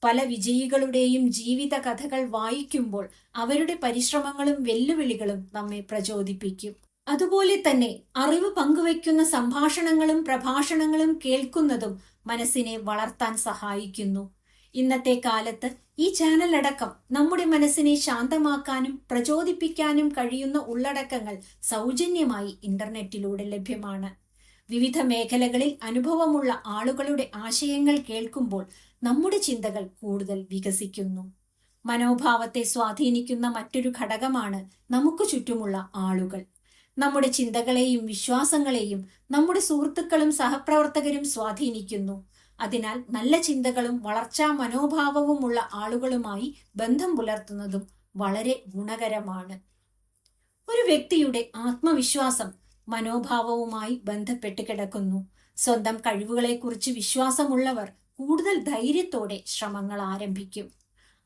പല വിജയികളുടെയും ജീവിത കഥകൾ വായിക്കുമ്പോൾ അവരുടെ പരിശ്രമങ്ങളും വെല്ലുവിളികളും നമ്മെ പ്രചോദിപ്പിക്കും. അതുപോലെ തന്നെ അറിവ് പങ്കുവയ്ക്കുന്ന സംഭാഷണങ്ങളും പ്രഭാഷണങ്ങളും കേൾക്കുന്നതും മനസ്സിനെ വളർത്താൻ സഹായിക്കുന്നു. ഇന്നത്തെ കാലത്ത് ഈ ചാനൽ അടക്കം നമ്മുടെ മനസ്സിനെ ശാന്തമാക്കാനും പ്രചോദിപ്പിക്കാനും കഴിയുന്ന ഉള്ളടക്കങ്ങൾ സൗജന്യമായി ഇന്റർനെറ്റിലൂടെ ലഭ്യമാണ്. വിവിധ മേഖലകളിൽ അനുഭവമുള്ള ആളുകളുടെ ആശയങ്ങൾ കേൾക്കുമ്പോൾ നമ്മുടെ ചിന്തകൾ കൂടുതൽ വികസിക്കുന്നു. മനോഭാവത്തെ സ്വാധീനിക്കുന്ന മറ്റൊരു ഘടകമാണ് നമുക്ക് ചുറ്റുമുള്ള ആളുകൾ. നമ്മുടെ ചിന്തകളെയും വിശ്വാസങ്ങളെയും നമ്മുടെ സുഹൃത്തുക്കളും സഹപ്രവർത്തകരും സ്വാധീനിക്കുന്നു. അതിനാൽ നല്ല ചിന്തകളും വളർച്ചാ മനോഭാവവുമുള്ള ആളുകളുമായി ബന്ധം പുലർത്തുന്നതും വളരെ ഗുണകരമാണ്. ഒരു വ്യക്തിയുടെ ആത്മവിശ്വാസം മനോഭാവവുമായി ബന്ധപ്പെട്ട് കിടക്കുന്നു. സ്വന്തം കഴിവുകളെക്കുറിച്ച് വിശ്വാസമുള്ളവർ കൂടുതൽ ധൈര്യത്തോടെ ശ്രമങ്ങൾ ആരംഭിക്കും.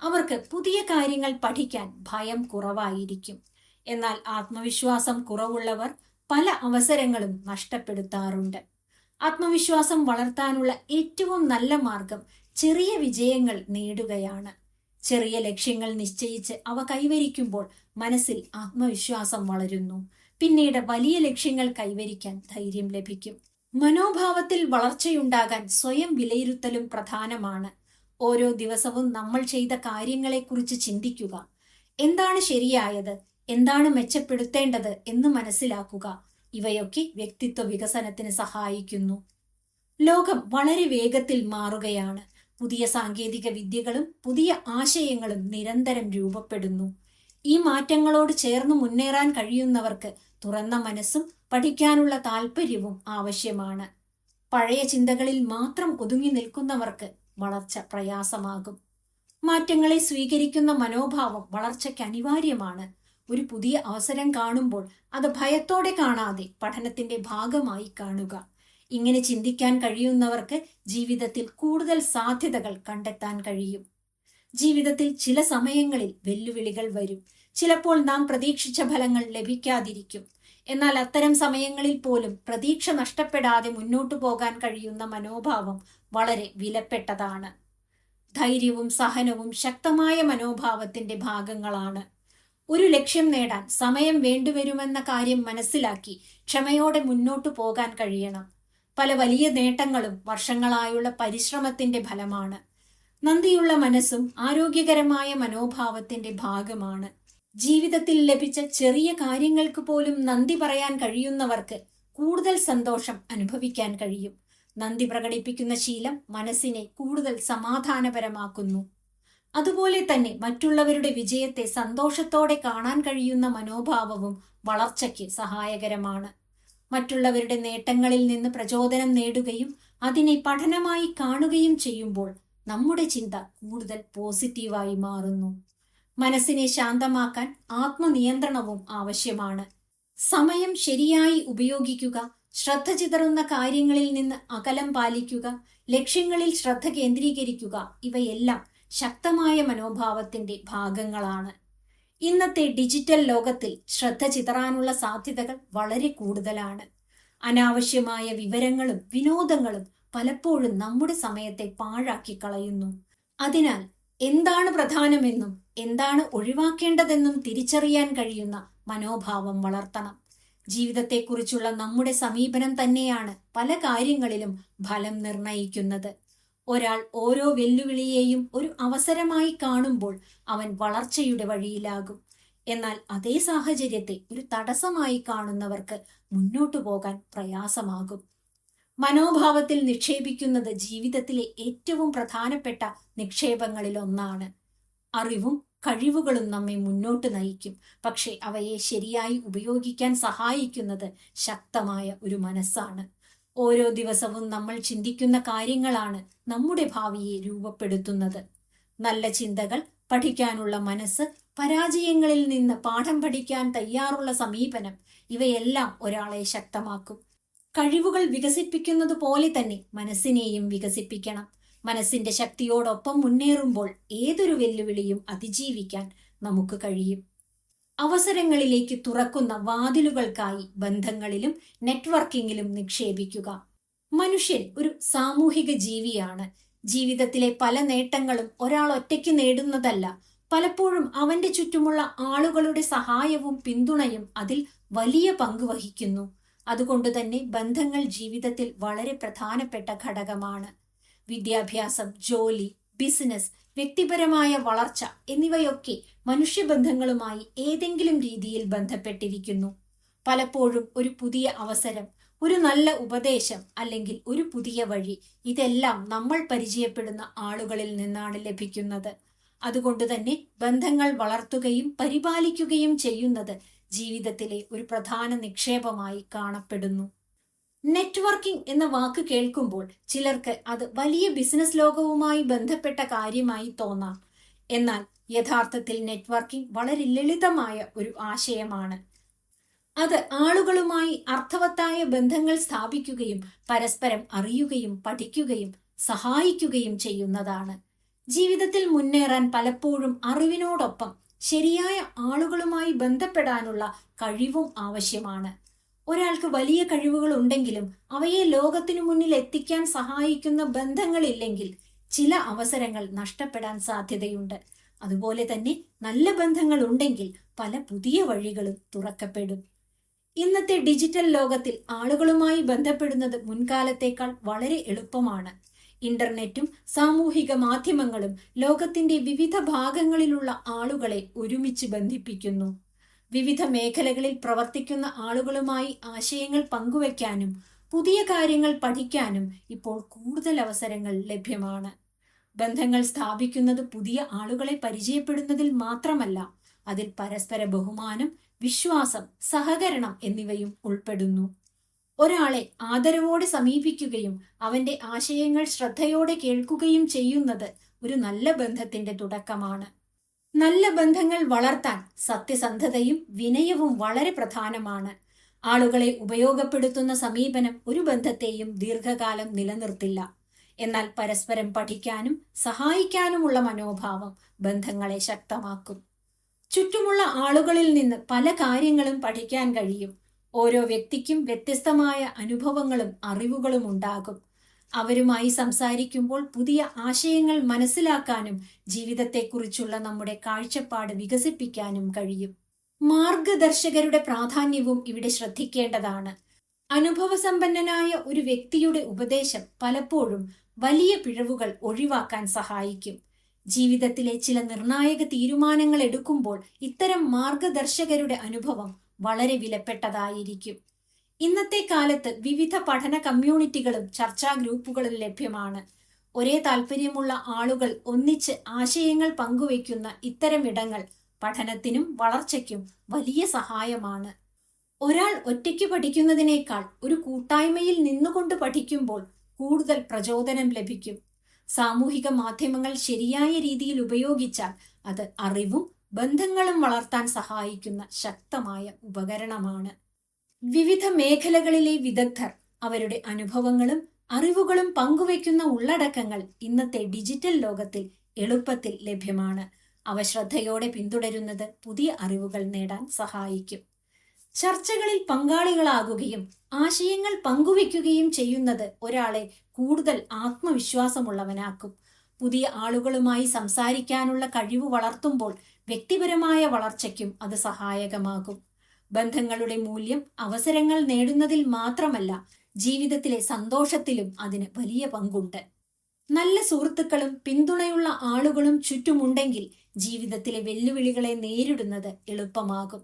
അവർക്ക് പുതിയ കാര്യങ്ങൾ പഠിക്കാൻ ഭയം കുറവായിരിക്കും. എന്നാൽ ആത്മവിശ്വാസം കുറവുള്ളവർ പല അവസരങ്ങളും നഷ്ടപ്പെടുത്താറുണ്ട്. ആത്മവിശ്വാസം വളർത്താനുള്ള ഏറ്റവും നല്ല മാർഗം ചെറിയ വിജയങ്ങൾ നേടുകയാണ്. ചെറിയ ലക്ഷ്യങ്ങൾ നിശ്ചയിച്ച് അവ കൈവരിക്കുമ്പോൾ മനസ്സിൽ ആത്മവിശ്വാസം വളരുന്നു. പിന്നീട് വലിയ ലക്ഷ്യങ്ങൾ കൈവരിക്കാൻ ധൈര്യം ലഭിക്കും. മനോഭാവത്തിൽ വളർച്ചയുണ്ടാകാൻ സ്വയം വിലയിരുത്തലും പ്രധാനമാണ്. ഓരോ ദിവസവും നമ്മൾ ചെയ്ത കാര്യങ്ങളെക്കുറിച്ച് ചിന്തിക്കുക. എന്താണ് ശരിയായത്, എന്താണ് മെച്ചപ്പെടുത്തേണ്ടത് എന്ന് മനസ്സിലാക്കുക. ഇവയൊക്കെ വ്യക്തിത്വ വികസനത്തിന് സഹായിക്കുന്നു. ലോകം വളരെ വേഗത്തിൽ മാറുകയാണ്. പുതിയ സാങ്കേതിക വിദ്യകളും പുതിയ ആശയങ്ങളും നിരന്തരം രൂപപ്പെടുന്നു. ഈ മാറ്റങ്ങളോട് ചേർന്ന് മുന്നേറാൻ കഴിയുന്നവർക്ക് തുറന്ന മനസ്സും പഠിക്കാനുള്ള താല്പര്യവും ആവശ്യമാണ്. പഴയ ചിന്തകളിൽ മാത്രം ഒതുങ്ങി നിൽക്കുന്നവർക്ക് വളർച്ച പ്രയാസമാകും. മാറ്റങ്ങളെ സ്വീകരിക്കുന്ന മനോഭാവം വളർച്ചയ്ക്ക് അനിവാര്യമാണ്. ഒരു പുതിയ അവസരം കാണുമ്പോൾ അത് ഭയത്തോടെ കാണാതെ പഠനത്തിന്റെ ഭാഗമായി കാണുക. ഇങ്ങനെ ചിന്തിക്കാൻ കഴിയുന്നവർക്ക് ജീവിതത്തിൽ കൂടുതൽ സാധ്യതകൾ കണ്ടെത്താൻ കഴിയും. ജീവിതത്തിൽ ചില സമയങ്ങളിൽ വെല്ലുവിളികൾ വരും. ചിലപ്പോൾ നാം പ്രതീക്ഷിച്ച ഫലങ്ങൾ ലഭിക്കാതിരിക്കും. എന്നാൽ അത്തരം സമയങ്ങളിൽ പോലും പ്രതീക്ഷ നഷ്ടപ്പെടാതെ മുന്നോട്ടു പോകാൻ കഴിയുന്ന മനോഭാവം വളരെ വിലപ്പെട്ടതാണ്. ധൈര്യവും സഹനവും ശക്തമായ മനോഭാവത്തിന്റെ ഭാഗങ്ങളാണ്. ഒരു ലക്ഷ്യം നേടാൻ സമയം വേണ്ടിവരുമെന്ന കാര്യം മനസ്സിലാക്കി ക്ഷമയോടെ മുന്നോട്ടു പോകാൻ കഴിയണം. പല വലിയ നേട്ടങ്ങളും വർഷങ്ങളായുള്ള പരിശ്രമത്തിന്റെ ഫലമാണ്. നന്ദിയുള്ള മനസ്സും ആരോഗ്യകരമായ മനോഭാവത്തിന്റെ ഭാഗമാണ്. ജീവിതത്തിൽ ലഭിച്ച ചെറിയ കാര്യങ്ങൾക്ക് പോലും നന്ദി പറയാൻ കഴിയുന്നവർക്ക് കൂടുതൽ സന്തോഷം അനുഭവിക്കാൻ കഴിയും. നന്ദി പ്രകടിപ്പിക്കുന്ന ശീലം മനസ്സിനെ കൂടുതൽ സമാധാനപരമാക്കുന്നു. അതുപോലെ തന്നെ മറ്റുള്ളവരുടെ വിജയത്തെ സന്തോഷത്തോടെ കാണാൻ കഴിയുന്ന മനോഭാവവും വളർച്ചയ്ക്ക് സഹായകരമാണ്. മറ്റുള്ളവരുടെ നേട്ടങ്ങളിൽ നിന്ന് പ്രചോദനം നേടുകയും അതിനെ പഠനമായി കാണുകയും ചെയ്യുമ്പോൾ നമ്മുടെ ചിന്ത കൂടുതൽ പോസിറ്റീവായി മാറുന്നു. മനസ്സിനെ ശാന്തമാക്കാൻ ആത്മനിയന്ത്രണവും ആവശ്യമാണ്. സമയം ശരിയായി ഉപയോഗിക്കുക, ശ്രദ്ധ ചിതറുന്ന കാര്യങ്ങളിൽ നിന്ന് അകലം പാലിക്കുക, ലക്ഷ്യങ്ങളിൽ ശ്രദ്ധ കേന്ദ്രീകരിക്കുക, ഇവയെല്ലാം ശക്തമായ മനോഭാവത്തിന്റെ ഭാഗങ്ങളാണ്. ഇന്നത്തെ ഡിജിറ്റൽ ലോകത്തിൽ ശ്രദ്ധ ചിതറാനുള്ള സാധ്യതകൾ വളരെ കൂടുതലാണ്. അനാവശ്യമായ വിവരങ്ങളും വിനോദങ്ങളും പലപ്പോഴും നമ്മുടെ സമയത്തെ പാഴാക്കി കളയുന്നു. അതിനാൽ എന്താണ് പ്രധാനമെന്നും എന്താണ് ഒഴിവാക്കേണ്ടതെന്നും തിരിച്ചറിയാൻ കഴിയുന്ന മനോഭാവം വളർത്തണം. ജീവിതത്തെക്കുറിച്ചുള്ള നമ്മുടെ സമീപനം തന്നെയാണ് പല കാര്യങ്ങളിലും ഫലം നിർണയിക്കുന്നത്. ഒരാൾ ഓരോ വെല്ലുവിളിയെയും ഒരു അവസരമായി കാണുമ്പോൾ അവൻ വളർച്ചയുടെ വഴിയിലാകും. എന്നാൽ അതേ സാഹചര്യത്തെ ഒരു തടസ്സമായി കാണുന്നവർക്ക് മുന്നോട്ടു പോകാൻ പ്രയാസമാകും. മനോഭാവത്തിൽ നിക്ഷേപിക്കുന്നത് ജീവിതത്തിലെ ഏറ്റവും പ്രധാനപ്പെട്ട നിക്ഷേപങ്ങളിൽ ഒന്നാണ്. അറിവും കഴിവുകളും നമ്മെ മുന്നോട്ട് നയിക്കും. പക്ഷെ അവയെ ശരിയായി ഉപയോഗിക്കാൻ സഹായിക്കുന്നത് ശക്തമായ ഒരു മനസ്സാണ്. ഓരോ ദിവസവും നമ്മൾ ചിന്തിക്കുന്ന കാര്യങ്ങളാണ് നമ്മുടെ ഭാവിയെ രൂപപ്പെടുത്തുന്നത്. നല്ല ചിന്തകൾ, പഠിക്കാനുള്ള മനസ്സ്, പരാജയങ്ങളിൽ നിന്ന് പാഠം പഠിക്കാൻ തയ്യാറുള്ള സമീപനം, ഇവയെല്ലാം ഒരാളെ ശക്തമാക്കും. കഴിവുകൾ വികസിപ്പിക്കുന്നത് പോലെ തന്നെ മനസ്സിനെയും വികസിപ്പിക്കണം. മനസ്സിന്റെ ശക്തിയോടൊപ്പം മുന്നേറുമ്പോൾ ഏതൊരു വെല്ലുവിളിയും അതിജീവിക്കാൻ നമുക്ക് കഴിയും. അവസരങ്ങളിലേക്ക് തുറക്കുന്ന വാതിലുകൾക്കായി ബന്ധങ്ങളിലും നെറ്റ്വർക്കിങ്ങിലും നിക്ഷേപിക്കുക. മനുഷ്യൻ ഒരു സാമൂഹിക ജീവിയാണ്. ജീവിതത്തിലെ പല നേട്ടങ്ങളും ഒരാൾ ഒറ്റയ്ക്ക് നേടുന്നതല്ല. പലപ്പോഴും അവന്റെ ചുറ്റുമുള്ള ആളുകളുടെ സഹായവും പിന്തുണയും അതിൽ വലിയ പങ്ക് വഹിക്കുന്നു. അതുകൊണ്ട് തന്നെ ബന്ധങ്ങൾ ജീവിതത്തിൽ വളരെ പ്രധാനപ്പെട്ട ഘടകമാണ്. വിദ്യാഭ്യാസം, ജോലി, ബിസിനസ്, വ്യക്തിപരമായ വളർച്ച എന്നിവയൊക്കെ മനുഷ്യബന്ധങ്ങളുമായി ഏതെങ്കിലും രീതിയിൽ ബന്ധപ്പെട്ടിരിക്കുന്നു. പലപ്പോഴും ഒരു പുതിയ അവസരം, ഒരു നല്ല ഉപദേശം അല്ലെങ്കിൽ ഒരു പുതിയ വഴി, ഇതെല്ലാം നമ്മൾ പരിചയപ്പെടുന്ന ആളുകളിൽ നിന്നാണ് ലഭിക്കുന്നത്. അതുകൊണ്ട് തന്നെ ബന്ധങ്ങൾ വളർത്തുകയും പരിപാലിക്കുകയും ചെയ്യുന്നത് ജീവിതത്തിലെ ഒരു പ്രധാന നിക്ഷേപമായി കാണപ്പെടുന്നു. നെറ്റ്വർക്കിംഗ് എന്ന വാക്ക് കേൾക്കുമ്പോൾ ചിലർക്ക് അത് വലിയ ബിസിനസ് ലോകവുമായി ബന്ധപ്പെട്ട കാര്യമായി തോന്നാം. എന്നാൽ യഥാർത്ഥത്തിൽ നെറ്റ്വർക്കിംഗ് വളരെ ലളിതമായ ഒരു ആശയമാണ്. അത് ആളുകളുമായി അർത്ഥവത്തായ ബന്ധങ്ങൾ സ്ഥാപിക്കുകയും പരസ്പരം അറിയുകയും പഠിക്കുകയും സഹായിക്കുകയും ചെയ്യുന്നതാണ്. ജീവിതത്തിൽ മുന്നേറാൻ പലപ്പോഴും അറിവിനോടൊപ്പം ശരിയായ ആളുകളുമായി ബന്ധപ്പെടാനുള്ള കഴിവും ആവശ്യമാണ്. ഒരാൾക്ക് വലിയ കഴിവുകൾ ഉണ്ടെങ്കിലും അവയെ ലോകത്തിനു മുന്നിൽ എത്തിക്കാൻ സഹായിക്കുന്ന ബന്ധങ്ങളില്ലെങ്കിൽ ചില അവസരങ്ങൾ നഷ്ടപ്പെടാൻ സാധ്യതയുണ്ട്. അതുപോലെ തന്നെ നല്ല ബന്ധങ്ങൾ ഉണ്ടെങ്കിൽ പല പുതിയ വഴികളും തുറക്കപ്പെടും. ഇന്നത്തെ ഡിജിറ്റൽ ലോകത്തിൽ ആളുകളുമായി ബന്ധപ്പെടുന്നത് മുൻകാലത്തേക്കാൾ വളരെ എളുപ്പമാണ്. ഇന്റർനെറ്റും സാമൂഹിക മാധ്യമങ്ങളും ലോകത്തിന്റെ വിവിധ ഭാഗങ്ങളിലുള്ള ആളുകളെ ഒരുമിച്ച് ബന്ധിപ്പിക്കുന്നു. വിവിധ മേഖലകളിൽ പ്രവർത്തിക്കുന്ന ആളുകളുമായി ആശയങ്ങൾ പങ്കുവയ്ക്കാനും പുതിയ കാര്യങ്ങൾ പഠിക്കാനും ഇപ്പോൾ കൂടുതൽ അവസരങ്ങൾ ലഭ്യമാണ്. ബന്ധങ്ങൾ സ്ഥാപിക്കുന്നത് പുതിയ ആളുകളെ പരിചയപ്പെടുന്നതിൽ മാത്രമല്ല, അതിൽ പരസ്പര ബഹുമാനം, വിശ്വാസം, സഹകരണം എന്നിവയും ഉൾപ്പെടുന്നു. ഒരാളെ ആദരവോടെ സമീപിക്കുകയും അവന്റെ ആശയങ്ങൾ ശ്രദ്ധയോടെ കേൾക്കുകയും ചെയ്യുന്നത് ഒരു നല്ല ബന്ധത്തിന്റെ തുടക്കമാണ്. നല്ല ബന്ധങ്ങൾ വളർത്താൻ സത്യസന്ധതയും വിനയവും വളരെ പ്രധാനമാണ്. ആളുകളെ ഉപയോഗപ്പെടുത്തുന്ന സമീപനം ഒരു ബന്ധത്തെയും ദീർഘകാലം നിലനിർത്തില്ല. എന്നാൽ പരസ്പരം പഠിക്കാനും സഹായിക്കാനുമുള്ള മനോഭാവം ബന്ധങ്ങളെ ശക്തമാക്കും. ചുറ്റുമുള്ള ആളുകളിൽ നിന്ന് പല കാര്യങ്ങളും പഠിക്കാൻ കഴിയും. ഓരോ വ്യക്തിക്കും വ്യത്യസ്തമായ അനുഭവങ്ങളും അറിവുകളും ഉണ്ടാകും. അവരുമായി സംസാരിക്കുമ്പോൾ പുതിയ ആശയങ്ങൾ മനസ്സിലാക്കാനും ജീവിതത്തെക്കുറിച്ചുള്ള നമ്മുടെ കാഴ്ചപ്പാട് വികസിപ്പിക്കാനും കഴിയും. മാർഗദർശകരുടെ പ്രാധാന്യവും ഇവിടെ ശ്രദ്ധിക്കേണ്ടതാണ്. അനുഭവസമ്പന്നനായ ഒരു വ്യക്തിയുടെ ഉപദേശം പലപ്പോഴും വലിയ പിഴവുകൾ ഒഴിവാക്കാൻ സഹായിക്കും. ജീവിതത്തിലെ ചില നിർണായക തീരുമാനങ്ങൾ എടുക്കുമ്പോൾ ഇത്തരം മാർഗദർശകരുടെ അനുഭവം വളരെ വിലപ്പെട്ടതായിരിക്കും. ഇന്നത്തെ കാലത്ത് വിവിധ പഠന കമ്മ്യൂണിറ്റികളും ചർച്ചാ ഗ്രൂപ്പുകളും ലഭ്യമാണ്. ഒരേ താല്പര്യമുള്ള ആളുകൾ ഒന്നിച്ച് ആശയങ്ങൾ പങ്കുവയ്ക്കുന്ന ഇത്തരം ഇടങ്ങൾ പഠനത്തിനും വളർച്ചയ്ക്കും വലിയ സഹായമാണ്. ഒരാൾ ഒറ്റയ്ക്ക് പഠിക്കുന്നതിനേക്കാൾ ഒരു കൂട്ടായ്മയിൽ നിന്നുകൊണ്ട് പഠിക്കുമ്പോൾ കൂടുതൽ പ്രചോദനം ലഭിക്കും. സാമൂഹിക മാധ്യമങ്ങൾ ശരിയായ രീതിയിൽ ഉപയോഗിച്ചാൽ അത് അറിവും ബന്ധങ്ങളും വളർത്താൻ സഹായിക്കുന്ന ശക്തമായ ഉപകരണമാണ്. വിവിധ മേഖലകളിലെ വിദഗ്ധർ അവരുടെ അനുഭവങ്ങളും അറിവുകളും പങ്കുവയ്ക്കുന്ന ഉള്ളടക്കങ്ങൾ ഇന്നത്തെ ഡിജിറ്റൽ ലോകത്തിൽ എളുപ്പത്തിൽ ലഭ്യമാണ്. അവ ശ്രദ്ധയോടെ പിന്തുടരുന്നത് പുതിയ അറിവുകൾ നേടാൻ സഹായിക്കും. ചർച്ചകളിൽ പങ്കാളികളാകുകയും ആശയങ്ങൾ പങ്കുവയ്ക്കുകയും ചെയ്യുന്നത് ഒരാളെ കൂടുതൽ ആത്മവിശ്വാസമുള്ളവനാക്കും. പുതിയ ആളുകളുമായി സംസാരിക്കാനുള്ള കഴിവ് വളർത്തുമ്പോൾ വ്യക്തിപരമായ വളർച്ചയ്ക്കും അത് സഹായകമാകും. ബന്ധങ്ങളുടെ മൂല്യം അവസരങ്ങൾ നേടുന്നതിൽ മാത്രമല്ല, ജീവിതത്തിലെ സന്തോഷത്തിലും അതിന് വലിയ പങ്കുണ്ട്. നല്ല സുഹൃത്തുക്കളും പിന്തുണയുള്ള ആളുകളും ചുറ്റുമുണ്ടെങ്കിൽ ജീവിതത്തിലെ വെല്ലുവിളികളെ നേരിടുന്നത് എളുപ്പമാകും.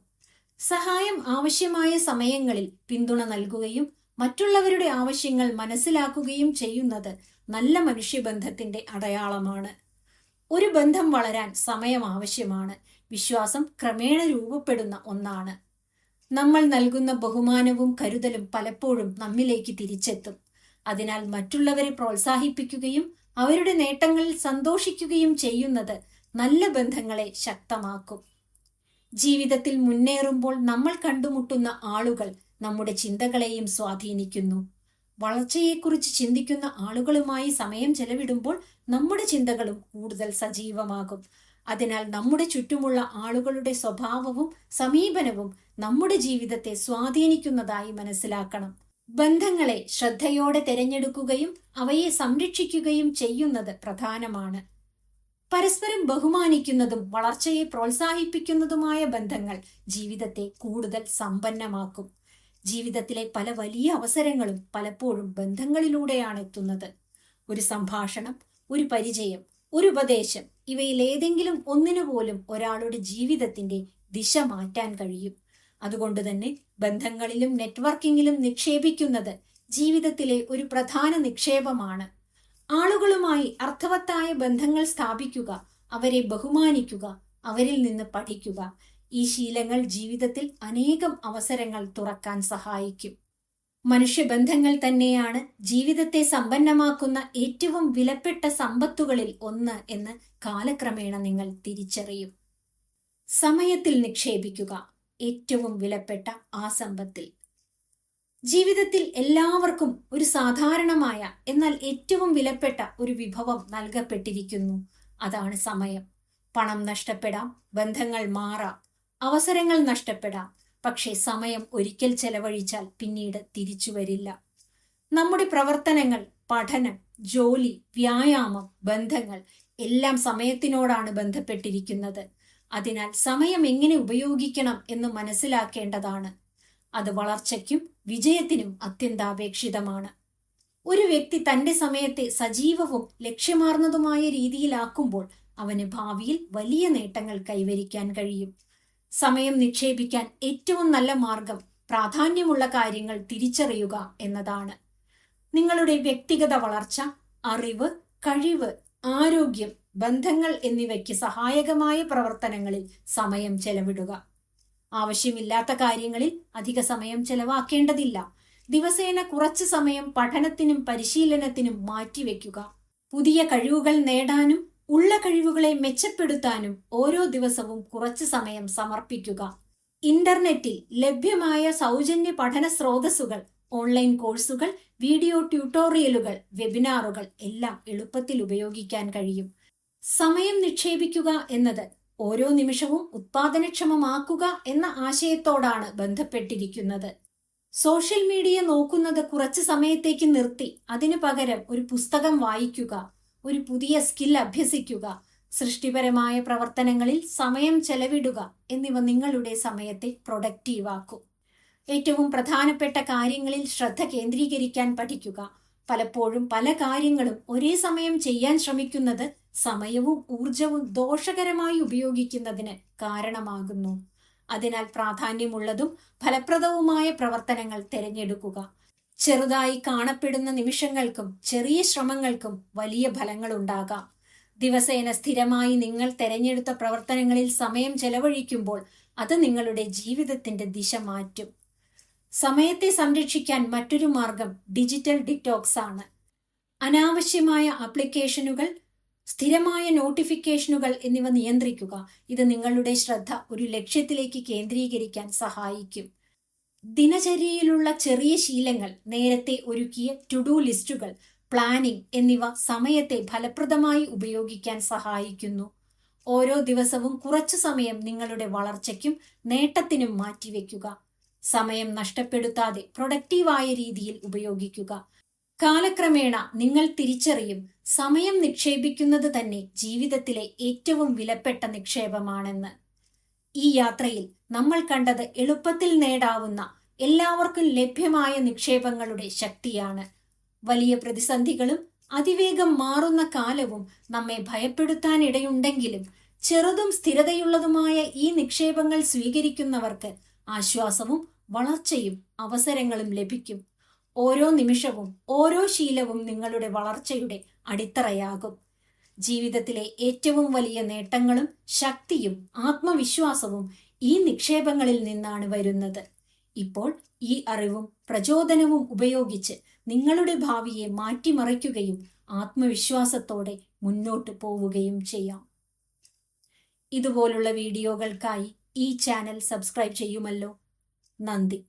സഹായം ആവശ്യമായ സമയങ്ങളിൽ പിന്തുണ നൽകുകയും മറ്റുള്ളവരുടെ ആവശ്യങ്ങൾ മനസ്സിലാക്കുകയും ചെയ്യുന്നത് നല്ല മനുഷ്യബന്ധത്തിന്റെ അടയാളമാണ്. ഒരു ബന്ധം വളരാൻ സമയം ആവശ്യമാണ്. വിശ്വാസം ക്രമേണ രൂപപ്പെടുന്ന ഒന്നാണ്. നമ്മൾ നൽകുന്ന ബഹുമാനവും കരുതലും പലപ്പോഴും നമ്മിലേക്ക് തിരിച്ചെത്തും. അതിനാൽ മറ്റുള്ളവരെ പ്രോത്സാഹിപ്പിക്കുകയും അവരുടെ നേട്ടങ്ങളിൽ സന്തോഷിക്കുകയും ചെയ്യുന്നത് നല്ല ബന്ധങ്ങളെ ശക്തമാക്കും. ജീവിതത്തിൽ മുന്നേറുമ്പോൾ നമ്മൾ കണ്ടുമുട്ടുന്ന ആളുകൾ നമ്മുടെ ചിന്തകളെയും സ്വാധീനിക്കുന്നു. വളർച്ചയെക്കുറിച്ച് ചിന്തിക്കുന്ന ആളുകളുമായി സമയം ചെലവിടുമ്പോൾ നമ്മുടെ ചിന്തകളും കൂടുതൽ സജീവമാകും. അതിനാൽ നമ്മുടെ ചുറ്റുമുള്ള ആളുകളുടെ സ്വഭാവവും സമീപനവും നമ്മുടെ ജീവിതത്തെ സ്വാധീനിക്കുന്നതായി മനസ്സിലാക്കണം. ബന്ധങ്ങളെ ശ്രദ്ധയോടെ തിരഞ്ഞെടുക്കുകയും അവയെ സംരക്ഷിക്കുകയും ചെയ്യുന്നത് പ്രധാനമാണ്. പരസ്പരം ബഹുമാനിക്കുന്നതും വളർച്ചയെ പ്രോത്സാഹിപ്പിക്കുന്നതുമായ ബന്ധങ്ങൾ ജീവിതത്തെ കൂടുതൽ സമ്പന്നമാക്കും. ജീവിതത്തിലെ പല വലിയ അവസരങ്ങളും പലപ്പോഴും ബന്ധങ്ങളിലൂടെയാണ് എത്തുന്നത്. ഒരു സംഭാഷണം, ഒരു പരിചയം, ഒരു ഉപദേശം, ഇവയിൽ ഏതെങ്കിലും ഒന്നിനു പോലും ഒരാളുടെ ജീവിതത്തിന്റെ ദിശ മാറ്റാൻ കഴിയും. അതുകൊണ്ട് തന്നെ ബന്ധങ്ങളിലും നെറ്റ്വർക്കിങ്ങിലും നിക്ഷേപിക്കുന്നത് ജീവിതത്തിലെ ഒരു പ്രധാന നിക്ഷേപമാണ്. ആളുകളുമായി അർത്ഥവത്തായ ബന്ധങ്ങൾ സ്ഥാപിക്കുക അവരെ ബഹുമാനിക്കുക, അവരിൽ നിന്ന് പഠിക്കുക. ഈ ശീലങ്ങൾ ജീവിതത്തിൽ അനേകം അവസരങ്ങൾ തുറക്കാൻ സഹായിക്കും. മനുഷ്യബന്ധങ്ങൾ തന്നെയാണ് ജീവിതത്തെ സമ്പന്നമാക്കുന്ന ഏറ്റവും വിലപ്പെട്ട സമ്പത്തുകളിൽ ഒന്ന് എന്ന് കാലക്രമേണ നിങ്ങൾ തിരിച്ചറിയും. സമയത്തിൽ നിക്ഷേപിക്കുക, ഏറ്റവും വിലപ്പെട്ട ആ സമ്പത്തിൽ. ജീവിതത്തിൽ എല്ലാവർക്കും ഒരു സാധാരണമായ എന്നാൽ ഏറ്റവും വിലപ്പെട്ട ഒരു വിഭവം നൽകപ്പെട്ടിരിക്കുന്നു. അതാണ് സമയം. പണം നഷ്ടപ്പെടാം, ബന്ധങ്ങൾ മാറാം, അവസരങ്ങൾ നഷ്ടപ്പെടാം. പക്ഷേ സമയം ഒരിക്കൽ ചെലവഴിച്ചാൽ പിന്നീട് തിരിച്ചു വരില്ല. നമ്മുടെ പ്രവർത്തനങ്ങൾ, പഠനം, ജോലി, വ്യായാമം, ബന്ധങ്ങൾ എല്ലാം സമയത്തിനോടാണ് ബന്ധപ്പെട്ടിരിക്കുന്നത്. അതിനാൽ സമയം എങ്ങനെ ഉപയോഗിക്കണം എന്ന് മനസ്സിലാക്കേണ്ടതാണ്. അത് വളർച്ചയ്ക്കും വിജയത്തിനും അത്യന്താപേക്ഷിതമാണ്. ഒരു വ്യക്തി തന്റെ സമയത്തെ സജീവവും ലക്ഷ്യമാർന്നതുമായ രീതിയിലാക്കുമ്പോൾ അവന് ഭാവിയിൽ വലിയ നേട്ടങ്ങൾ കൈവരിക്കാൻ കഴിയും. സമയം നിക്ഷേപിക്കാൻ ഏറ്റവും നല്ല മാർഗം പ്രാധാന്യമുള്ള കാര്യങ്ങൾ തിരിച്ചറിയുക എന്നതാണ്. നിങ്ങളുടെ വ്യക്തിഗത വളർച്ച, അറിവ്, കഴിവ്, ആരോഗ്യം, ബന്ധങ്ങൾ എന്നിവയ്ക്ക് സഹായകമായ പ്രവർത്തനങ്ങളിൽ സമയം ചെലവിടുക. ആവശ്യമില്ലാത്ത കാര്യങ്ങളിൽ അധിക സമയം ചെലവാക്കേണ്ടതില്ല. ദിവസേന കുറച്ച് സമയം പഠനത്തിനും പരിശീലനത്തിനും മാറ്റിവെക്കുക. പുതിയ കഴിവുകൾ നേടാനും ഉള്ള കഴിവുകളെ മെച്ചപ്പെടുത്താനും ഓരോ ദിവസവും കുറച്ച് സമയം സമർപ്പിക്കുക. ഇന്റർനെറ്റിൽ ലഭ്യമായ സൗജന്യ പഠന സ്രോതസ്സുകൾ, ഓൺലൈൻ കോഴ്സുകൾ, വീഡിയോ ട്യൂട്ടോറിയലുകൾ, വെബിനാറുകൾ എല്ലാം എളുപ്പത്തിൽ ഉപയോഗിക്കാൻ കഴിയും. സമയം നിക്ഷേപിക്കുക എന്നത് ഓരോ നിമിഷവും ഉത്പാദനക്ഷമമാക്കുക എന്ന ആശയത്തോടാണ് ബന്ധപ്പെട്ടിരിക്കുന്നത്. സോഷ്യൽ മീഡിയ നോക്കുന്നത് കുറച്ച് സമയത്തേക്ക് നിർത്തി അതിനു പകരം ഒരു പുസ്തകം വായിക്കുക, ഒരു പുതിയ സ്കിൽ അഭ്യസിക്കുക, സൃഷ്ടിപരമായ പ്രവർത്തനങ്ങളിൽ സമയം ചെലവിടുക എന്നിവ നിങ്ങളുടെ സമയത്തെ പ്രൊഡക്റ്റീവാക്കും. ഏറ്റവും പ്രധാനപ്പെട്ട കാര്യങ്ങളിൽ ശ്രദ്ധ കേന്ദ്രീകരിക്കാൻ പഠിക്കുക. പലപ്പോഴും പല കാര്യങ്ങളും ഒരേ സമയം ചെയ്യാൻ ശ്രമിക്കുന്നത് സമയവും ഊർജവും ദോഷകരമായി ഉപയോഗിക്കുന്നതിന് കാരണമാകുന്നു. അതിനാൽ പ്രാധാന്യമുള്ളതും ഫലപ്രദവുമായ പ്രവർത്തനങ്ങൾ തിരഞ്ഞെടുക്കുക. ചെറുതായി കാണപ്പെടുന്ന നിമിഷങ്ങൾക്കും ചെറിയ ശ്രമങ്ങൾക്കും വലിയ ഫലങ്ങളുണ്ടാകാം. ദിവസേന സ്ഥിരമായി നിങ്ങൾ തിരഞ്ഞെടുത്ത പ്രവർത്തനങ്ങളിൽ സമയം ചെലവഴിക്കുമ്പോൾ അത് നിങ്ങളുടെ ജീവിതത്തിന്റെ ദിശ മാറ്റും. സമയത്തെ സംരക്ഷിക്കാൻ മറ്റൊരു മാർഗം ഡിജിറ്റൽ ഡിറ്റോക്സ് ആണ്. അനാവശ്യമായ ആപ്ലിക്കേഷനുകൾ, സ്ഥിരമായ നോട്ടിഫിക്കേഷനുകൾ എന്നിവ നിയന്ത്രിക്കുക. ഇത് നിങ്ങളുടെ ശ്രദ്ധ ഒരു ലക്ഷ്യത്തിലേക്ക് കേന്ദ്രീകരിക്കാൻ സഹായിക്കും. ദിനചര്യയിലുള്ള ചെറിയ ശീലങ്ങൾ, നേരത്തെ ഒരുക്കിയ ടു ഡു ലിസ്റ്റുകൾ, പ്ലാനിംഗ് എന്നിവ സമയത്തെ ഫലപ്രദമായി ഉപയോഗിക്കാൻ സഹായിക്കുന്നു. ഓരോ ദിവസവും കുറച്ചു സമയം നിങ്ങളുടെ വളർച്ചയ്ക്കും നേട്ടത്തിനും മാറ്റിവെക്കുക. സമയം നഷ്ടപ്പെടുത്താതെ പ്രൊഡക്റ്റീവായ രീതിയിൽ ഉപയോഗിക്കുക. കാലക്രമേണ നിങ്ങൾ തിരിച്ചറിയും, സമയം നിക്ഷേപിക്കുന്നത് തന്നെ ജീവിതത്തിലെ ഏറ്റവും വിലപ്പെട്ട നിക്ഷേപമാണെന്ന്. ഈ യാത്രയിൽ നമ്മൾ കണ്ടത് എളുപ്പത്തിൽ നേടാവുന്ന, എല്ലാവർക്കും ലഭ്യമായ നിക്ഷേപങ്ങളുടെ ശക്തിയാണ്. വലിയ പ്രതിസന്ധികളും അതിവേഗം മാറുന്ന കാലവും നമ്മെ ഭയപ്പെടുത്താനിടയുണ്ടെങ്കിലും ചെറുതും സ്ഥിരതയുള്ളതുമായ ഈ നിക്ഷേപങ്ങൾ സ്വീകരിക്കുന്നവർക്ക് ആശ്വാസവും വളർച്ചയും അവസരങ്ങളും ലഭിക്കും. ഓരോ നിമിഷവും ഓരോ ശീലവും നിങ്ങളുടെ വളർച്ചയുടെ അടിത്തറയാകും. ജീവിതത്തിലെ ഏറ്റവും വലിയ നേട്ടങ്ങളും ശക്തിയും ആത്മവിശ്വാസവും ഈ നിക്ഷേപങ്ങളിൽ നിന്നാണ് വരുന്നത്. ഇപ്പോൾ ഈ അറിവും പ്രചോദനവും ഉപയോഗിച്ച് നിങ്ങളുടെ ഭാവിയെ മാറ്റിമറിക്കുകയും ആത്മവിശ്വാസത്തോടെ മുന്നോട്ട് പോവുകയും ചെയ്യാം. ഇതുപോലുള്ള വീഡിയോകൾക്കായി ഈ ചാനൽ സബ്സ്ക്രൈബ് ചെയ്യുമല്ലോ. നന്ദി.